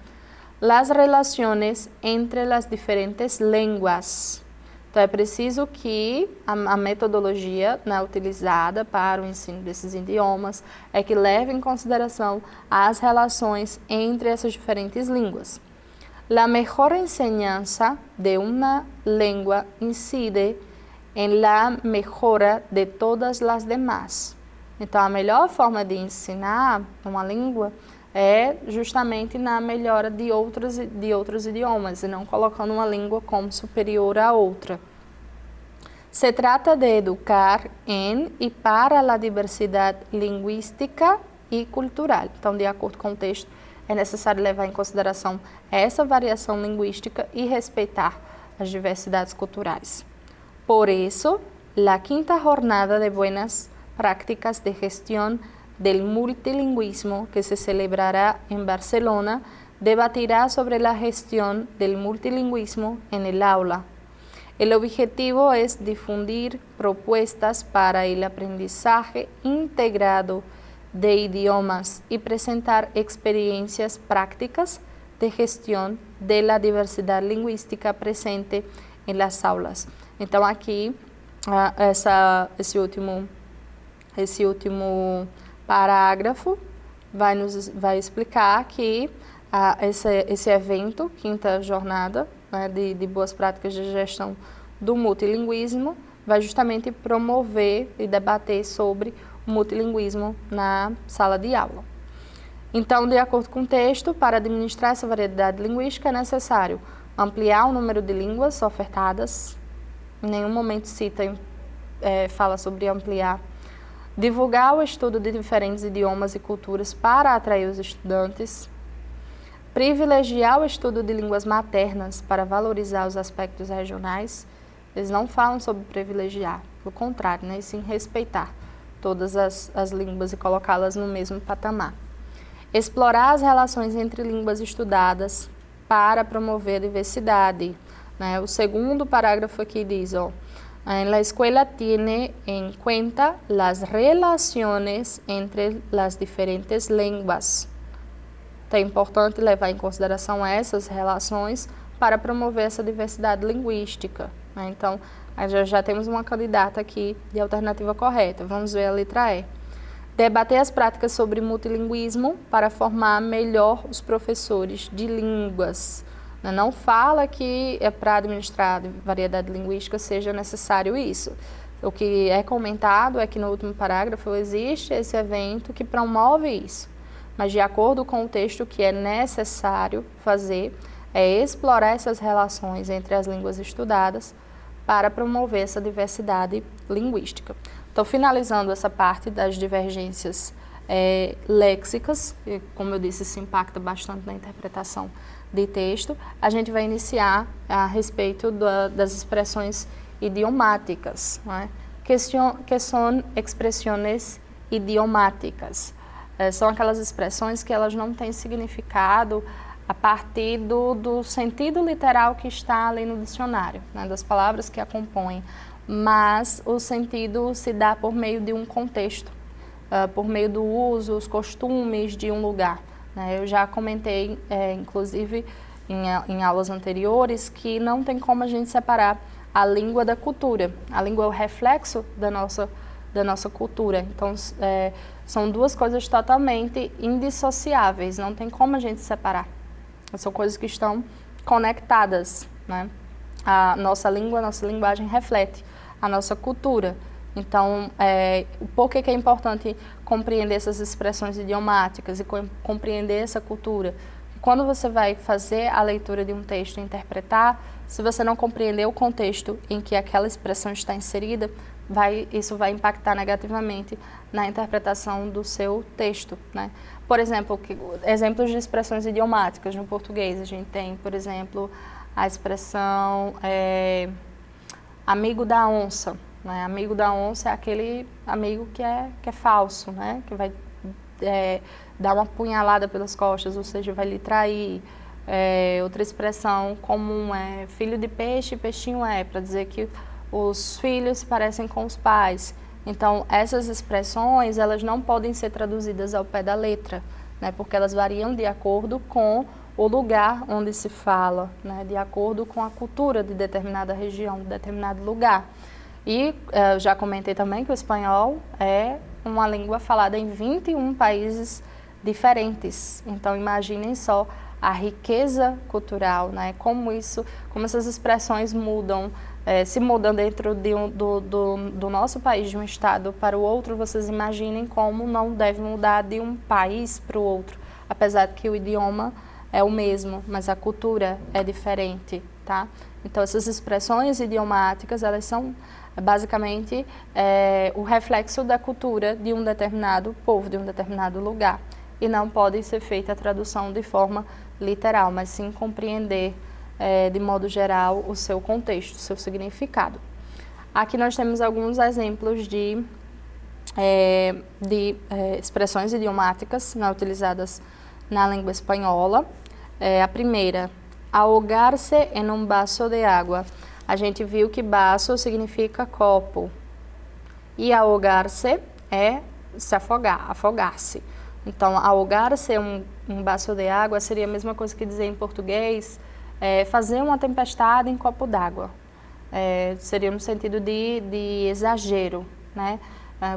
las relaciones entre las diferentes lenguas. Então, é preciso que a metodologia utilizada para o ensino desses idiomas é que leve em consideração as relações entre essas diferentes línguas. La mejor enseñanza de una lengua incide en la mejora de todas las demás. Então, a melhor forma de ensinar uma língua é justamente na melhora de outros idiomas e não colocando uma língua como superior à outra. Se trata de educar em e para a diversidade linguística e cultural. Então, de acordo com o texto, é necessário levar em consideração essa variação linguística e respeitar as diversidades culturais. Por isso, a quinta jornada de buenas prácticas de gestión del multilingüismo que se celebrará en Barcelona debatirá sobre la gestión del multilingüismo en el aula. El objetivo es difundir propuestas para el aprendizaje integrado de idiomas y presentar experiencias prácticas de gestión de la diversidad lingüística presente en las aulas. Então, aqui, esse último parágrafo vai explicar que esse evento, quinta jornada, né, de boas práticas de gestão do multilinguismo, vai justamente promover e debater sobre o multilinguismo na sala de aula. Então, de acordo com o texto, para administrar essa variedade linguística é necessário ampliar o número de línguas ofertadas, em nenhum momento fala sobre ampliar, divulgar o estudo de diferentes idiomas e culturas para atrair os estudantes, privilegiar o estudo de línguas maternas para valorizar os aspectos regionais. Eles não falam sobre privilegiar, pelo contrário, né? E sim respeitar todas as línguas e colocá-las no mesmo patamar. Explorar as relações entre línguas estudadas para promover a diversidade. Né? O segundo parágrafo aqui diz, la escuela tiene en cuenta las relaciones entre las diferentes lenguas. Então, é importante levar em consideração essas relações para promover essa diversidade linguística. Né? Então, já temos uma candidata aqui de alternativa correta. Vamos ver a letra E. Debater as práticas sobre multilinguismo para formar melhor os professores de línguas. Não fala que para administrar a variedade linguística seja necessário isso. O que é comentado é que no último parágrafo existe esse evento que promove isso. Mas de acordo com o texto, o que é necessário fazer é explorar essas relações entre as línguas estudadas para promover essa diversidade linguística. Então, finalizando essa parte das divergências léxicas, que, como eu disse, isso impacta bastante na interpretação de texto, a gente vai iniciar a respeito das expressões idiomáticas, né? Que são expressões idiomáticas. São aquelas expressões que elas não têm significado a partir do sentido literal que está ali no dicionário, né? Das palavras que a compõem, mas o sentido se dá por meio de um contexto, por meio do uso, os costumes de um lugar. Eu já comentei, inclusive, em aulas anteriores, que não tem como a gente separar a língua da cultura. A língua é o reflexo da nossa cultura. Então, são duas coisas totalmente indissociáveis, não tem como a gente separar. São coisas que estão conectadas, né? A nossa língua, a nossa linguagem reflete a nossa cultura. Então, por que é importante compreender essas expressões idiomáticas e compreender essa cultura? Quando você vai fazer a leitura de um texto e interpretar, se você não compreender o contexto em que aquela expressão está inserida, isso vai impactar negativamente na interpretação do seu texto, né? Por exemplo, exemplos de expressões idiomáticas no português. A gente tem, por exemplo, a expressão amigo da onça. Né? Amigo da onça é aquele amigo que é falso, né? Que vai dar uma punhalada pelas costas, ou seja, vai lhe trair. Outra expressão comum é filho de peixe, peixinho é, para dizer que os filhos se parecem com os pais. Então, essas expressões, elas não podem ser traduzidas ao pé da letra, né? Porque elas variam de acordo com o lugar onde se fala, né? De acordo com a cultura de determinada região, de determinado lugar. E já comentei também que o espanhol é uma língua falada em 21 países diferentes. Então, imaginem só a riqueza cultural, né? Como essas expressões mudam, se mudam dentro do nosso país, de um estado para o outro. Vocês imaginem como não deve mudar de um país para o outro, apesar de que o idioma é o mesmo, mas a cultura é diferente, tá? Então, essas expressões idiomáticas, elas são basicamente o reflexo da cultura de um determinado povo, de um determinado lugar. E não pode ser feita a tradução de forma literal, mas sim compreender de modo geral o seu contexto, o seu significado. Aqui nós temos alguns exemplos de expressões idiomáticas utilizadas na língua espanhola. A primeira, ahogar-se em um vaso de água. A gente viu que vaso significa copo e ahogar-se é se afogar, afogar-se. Então, ahogar-se em um vaso de água seria a mesma coisa que dizer em português fazer uma tempestade em copo d'água. Seria no sentido de exagero, né?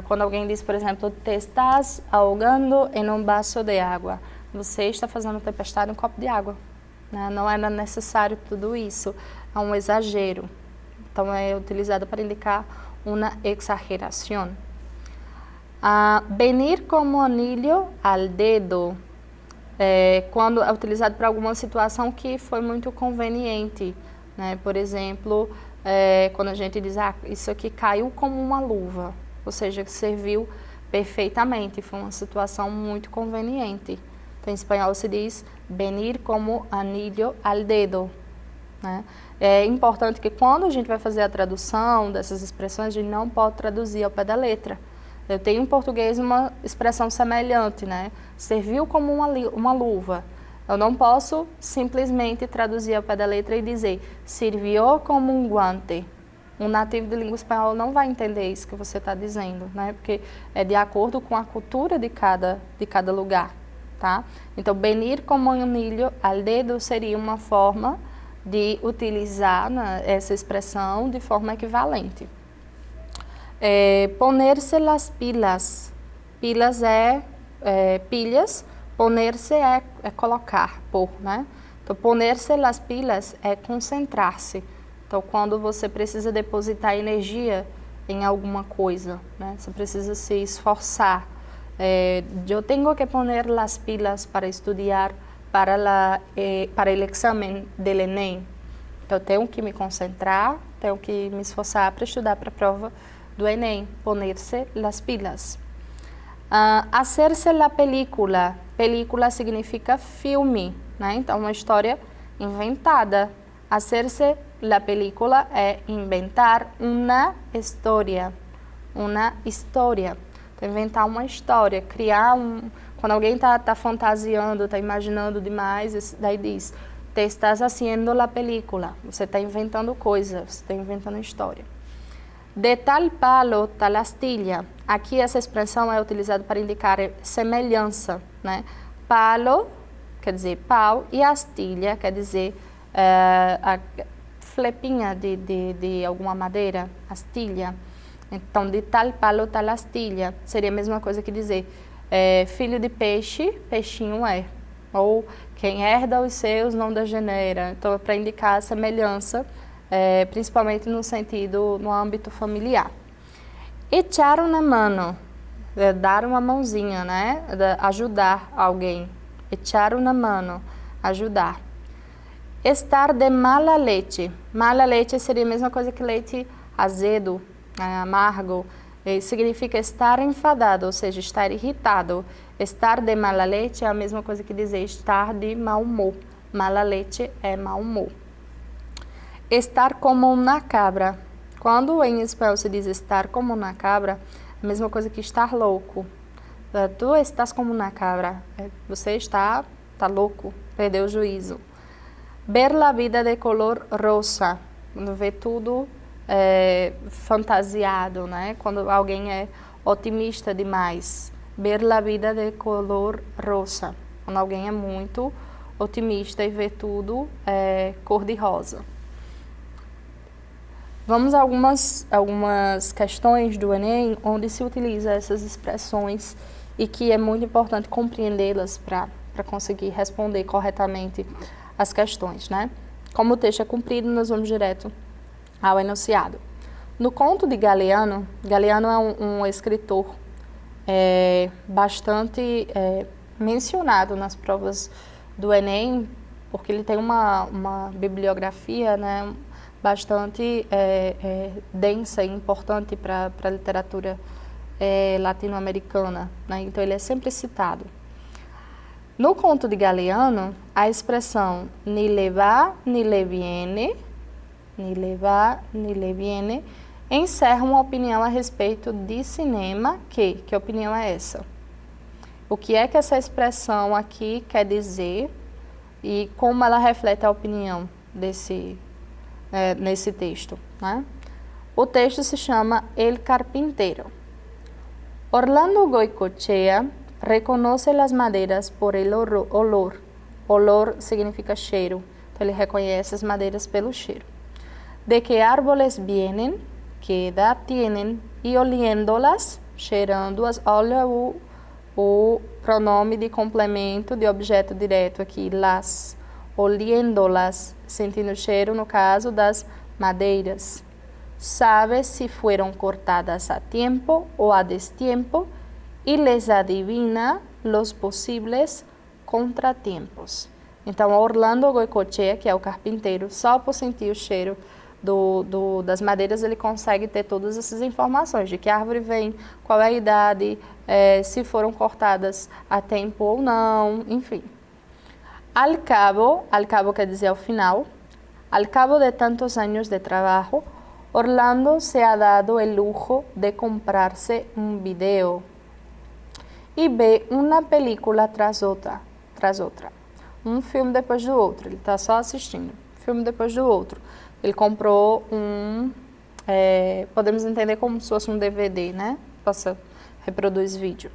Quando alguém diz, por exemplo, te estás ahogando em um vaso de água, você está fazendo tempestade em um copo de água, né? Não era necessário tudo isso, é um exagero. Então, é utilizado para indicar uma exageração. Venir como anillo al dedo, quando é utilizado para alguma situação que foi muito conveniente, né? Por exemplo, quando a gente diz, isso aqui caiu como uma luva, ou seja, que serviu perfeitamente, foi uma situação muito conveniente. Então, em espanhol se diz venir como anillo al dedo, né? É importante que quando a gente vai fazer a tradução dessas expressões, a gente não pode traduzir ao pé da letra. Eu tenho em português uma expressão semelhante, né? Serviu como uma luva. Eu não posso simplesmente traduzir ao pé da letra e dizer serviu como um guante. Um nativo de língua espanhola não vai entender isso que você está dizendo, né? Porque é de acordo com a cultura de cada lugar, tá? Então, venir como anillo al dedo seria uma forma de utilizar, né, essa expressão de forma equivalente. Poner-se las pilas. Pilas pilhas, poner-se é colocar, pôr, né? Então, poner-se las pilas é concentrar-se. Então, quando você precisa depositar energia em alguma coisa, né? Você precisa se esforçar. Eu tenho que poner las pilas para estudar para o exame del Enem. Então, eu tenho que me concentrar, tenho que me esforçar para estudar para a prova do Enem, poner-se las pilas. Hacer-se la película. Película significa filme, né? Então, uma história inventada. Hacer-se la película é inventar uma história. Uma história. Então, inventar uma história, criar Quando alguém está fantasiando, está imaginando demais, daí diz, te estás haciendo la película. Você está inventando coisas, você está inventando história. De tal palo, tal astilla. Aqui essa expressão é utilizada para indicar semelhança, né? Palo quer dizer pau e astilha quer dizer a flepinha de alguma madeira, astilha. Então, de tal palo, tal astilha seria a mesma coisa que dizer filho de peixe, peixinho é. Ou quem herda os seus não degenera. Então, é para indicar a semelhança, principalmente no âmbito familiar. Echar una mano, dar uma mãozinha, né? Ajudar alguém. Echar una mano, ajudar. Estar de mala leche. Mala leche seria a mesma coisa que leite azedo, amargo. Significa estar enfadado, ou seja, estar irritado. Estar de mala leche é a mesma coisa que dizer estar de mau humor. Mala leche é mau humor. Estar como uma cabra. Quando em espanhol se diz estar como uma cabra, é a mesma coisa que estar louco. Tu estás como uma cabra. Você está louco, perdeu o juízo. Ver la vida de color rosa. Quando vê tudo fantasiado, né? Quando alguém é otimista demais. Ver la vida de color rosa. Quando alguém é muito otimista e vê tudo cor-de-rosa. Vamos a algumas questões do Enem onde se utiliza essas expressões e que é muito importante compreendê-las para para conseguir responder corretamente as questões, né? Como o texto é comprido, nós vamos direto ao enunciado. No conto de Galeano, Galeano é um escritor bastante mencionado nas provas do Enem, porque ele tem uma bibliografia, né, bastante densa e importante para a literatura latino-americana, né? Então ele é sempre citado. No conto de Galeano, a expressão ni le va ni le viene, encerra uma opinião a respeito de cinema. Que opinião é essa? O que é que essa expressão aqui quer dizer e como ela reflete a opinião nesse texto, né? O texto se chama El Carpintero. Orlando Goicoechea reconoce las maderas por el olor. Olor significa cheiro. Então ele reconhece as madeiras pelo cheiro. De que árboles vienen, que edad tienen, y oliéndolas, cheirando-as. Olha o pronome de complemento de objeto direto aqui, las. Oliéndolas, sentindo o cheiro no caso das madeiras. Sabe si fueron cortadas a tiempo o a destiempo y les adivina los posibles contratiempos. Então, Orlando Goicoechea, que é o carpinteiro, só por sentir o cheiro das madeiras, ele consegue ter todas essas informações, de que árvore vem, qual é a idade, se foram cortadas a tempo ou não, enfim. Al cabo quer dizer ao final, al cabo de tantos años de trabajo, Orlando se ha dado el lujo de comprarse un video e ve uma película tras outra. Um filme depois do outro, ele está só assistindo, filme depois do outro. Ele comprou podemos entender como se fosse um DVD, né? Possa reproduzir vídeo.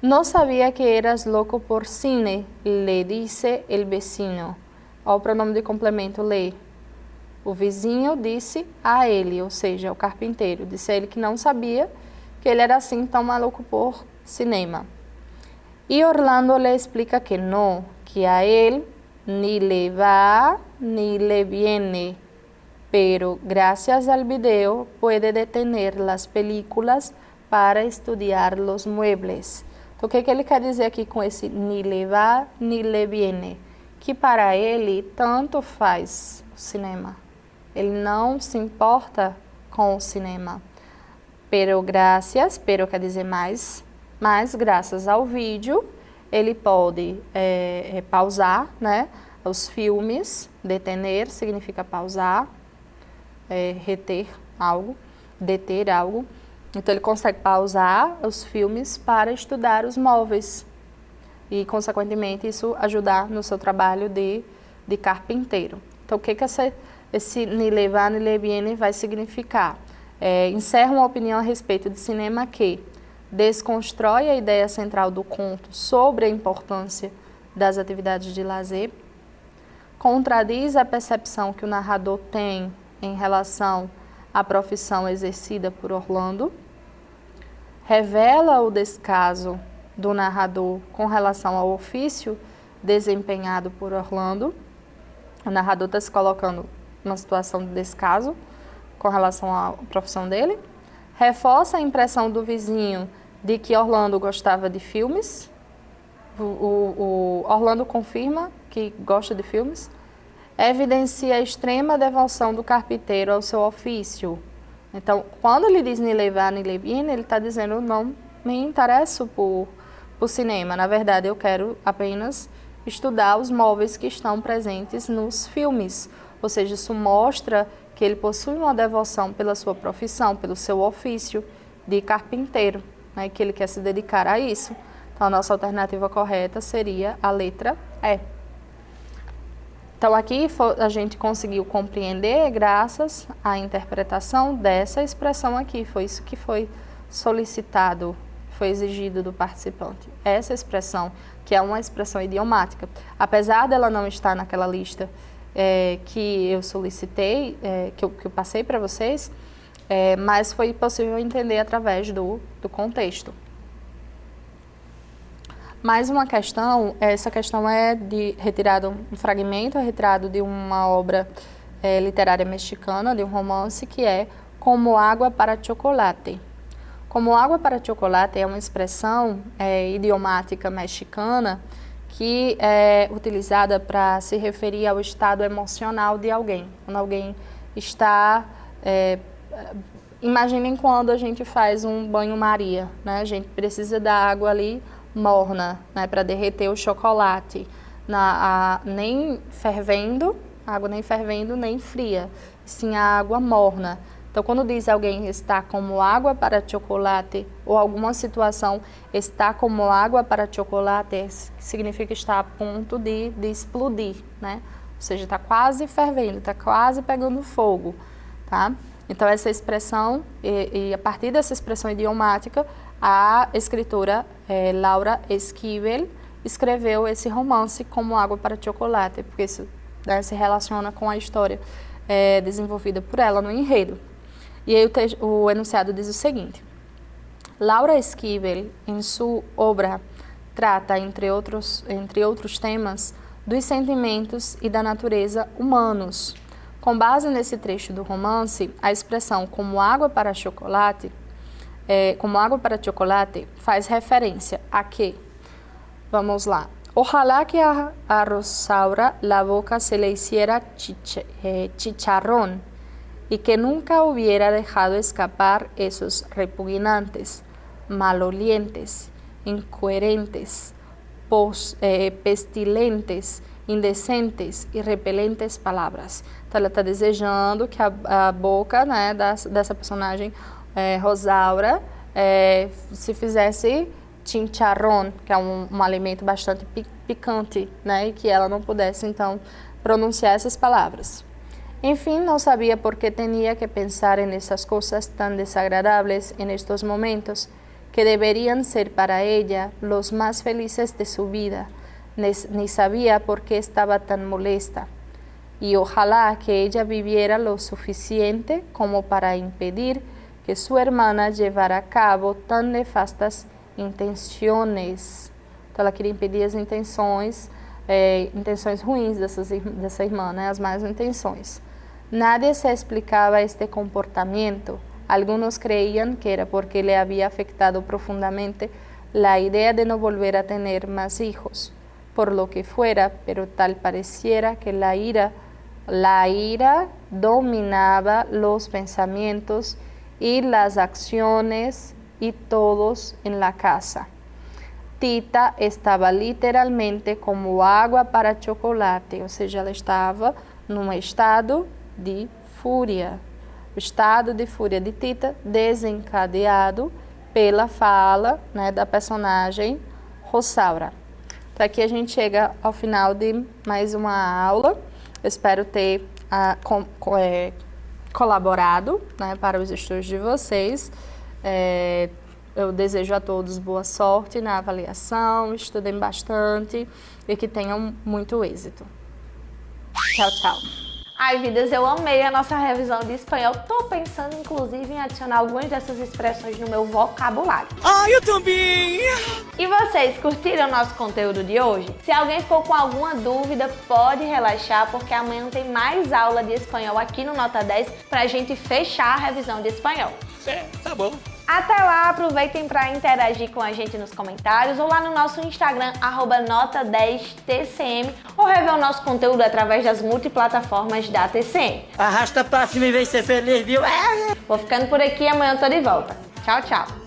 No sabía que eras loco por cine, le dice el vecino. Olha o pronome de complemento, le. O vizinho disse a ele, ou seja, o carpinteiro, disse a ele que não sabia que ele era assim tão maluco por cinema. E Orlando le explica que não, que a ele ni le va ni le viene, pero gracias al video puede detener las películas para estudiar los muebles. Então, o que ele quer dizer aqui com esse ni le va ni le viene? Que para ele tanto faz o cinema. Ele não se importa com o cinema. Pero quer dizer mais, mas graças ao vídeo, ele pode pausar, né, os filmes. Detener significa pausar, reter algo, deter algo. Então ele consegue pausar os filmes para estudar os móveis e, consequentemente, isso ajudar no seu trabalho de carpinteiro. Então, o que esse ni le va ni le viene vai significar? Encerra uma opinião a respeito de cinema que desconstrói a ideia central do conto sobre a importância das atividades de lazer, contradiz a percepção que o narrador tem em relação à profissão exercida por Orlando, revela o descaso do narrador com relação ao ofício desempenhado por Orlando. O narrador está se colocando numa situação de descaso com relação à profissão dele. Reforça a impressão do vizinho de que Orlando gostava de filmes. O Orlando confirma que gosta de filmes. Evidencia a extrema devoção do carpinteiro ao seu ofício. Então, quando ele diz ni le va ni le viene, ele está dizendo não me interesso por cinema. Na verdade, eu quero apenas estudar os móveis que estão presentes nos filmes. Ou seja, isso mostra que ele possui uma devoção pela sua profissão, pelo seu ofício de carpinteiro, né, que ele quer se dedicar a isso. Então, a nossa alternativa correta seria a letra E. Então, aqui a gente conseguiu compreender graças à interpretação dessa expressão aqui. Foi isso que foi solicitado, foi exigido do participante. Essa expressão, que é uma expressão idiomática. Apesar dela não estar naquela lista que eu solicitei, que eu passei para vocês, mas foi possível entender através do contexto. Mais uma questão, essa questão é retirado um fragmento, é retirado de uma obra literária mexicana, de um romance, que é Como água para chocolate. Como água para chocolate é uma expressão idiomática mexicana que é utilizada para se referir ao estado emocional de alguém. Quando alguém está... imaginem quando a gente faz um banho-maria, né? A gente precisa da água ali morna, né, para derreter o chocolate. Nem fervendo, água nem fervendo, nem fria, sim a água morna. Então, quando diz alguém está como água para chocolate, ou alguma situação está como água para chocolate, significa estar a ponto de explodir, né? Ou seja, está quase fervendo, está quase pegando fogo, tá? Então, essa expressão, e a partir dessa expressão idiomática, a escritora Laura Esquivel escreveu esse romance Como água para chocolate, porque isso se relaciona com a história desenvolvida por ela no enredo. E aí o enunciado diz o seguinte: Laura Esquivel, em sua obra, trata, entre outros temas, dos sentimentos e da natureza humanos. Com base nesse trecho do romance, a expressão como água para chocolate faz referência a que, vamos lá, ojalá que a Rosaura la boca se le hiciera chicharrón y que nunca hubiera dejado escapar esos repugnantes, malolientes, incoherentes, pestilentes, indecentes e repelentes palavras. Então, ela está desejando que a boca, né, dessa personagem Rosaura se fizesse chicharrón, que é um alimento bastante picante, né, e que ela não pudesse, então, pronunciar essas palavras. Enfim, não sabia por que tinha que pensar en esas cosas tan desagradables en estos momentos, que deberían ser para ella los más felices de su vida, ni sabía por qué estaba tan molesta. Y ojalá que ella viviera lo suficiente como para impedir que su hermana llevara a cabo tan nefastas intenciones. Então, ela queria impedir as intenções ruins dessa irmã, né? As más intenções. Nadie se explicaba este comportamiento. Algunos creían que era porque le había afectado profundamente la idea de no volver a tener más hijos, por lo que fuera, pero tal pareciera que la ira dominaba los pensamientos y las acciones y todos en la casa. Tita estava literalmente como água para chocolate, ou seja, ela estava num estado de fúria. O estado de fúria de Tita desencadeado pela fala, né, da personagem Rosaura. Então, aqui a gente chega ao final de mais uma aula. Eu espero ter colaborado, né, para os estudos de vocês. Eu desejo a todos boa sorte na avaliação, estudem bastante e que tenham muito êxito. Tchau, tchau. Ai, vidas, eu amei a nossa revisão de espanhol. Tô pensando, inclusive, em adicionar algumas dessas expressões no meu vocabulário. Ah, eu também! E vocês, curtiram o nosso conteúdo de hoje? Se alguém ficou com alguma dúvida, pode relaxar, porque amanhã tem mais aula de espanhol aqui no Nota 10 pra gente fechar a revisão de espanhol. Tá bom. Até lá, aproveitem para interagir com a gente nos comentários ou lá no nosso Instagram, @nota10tcm, ou rever o nosso conteúdo através das multiplataformas da TCM. Arrasta pra cima e vem ser feliz, viu? Vou ficando por aqui, amanhã eu tô de volta. Tchau, tchau!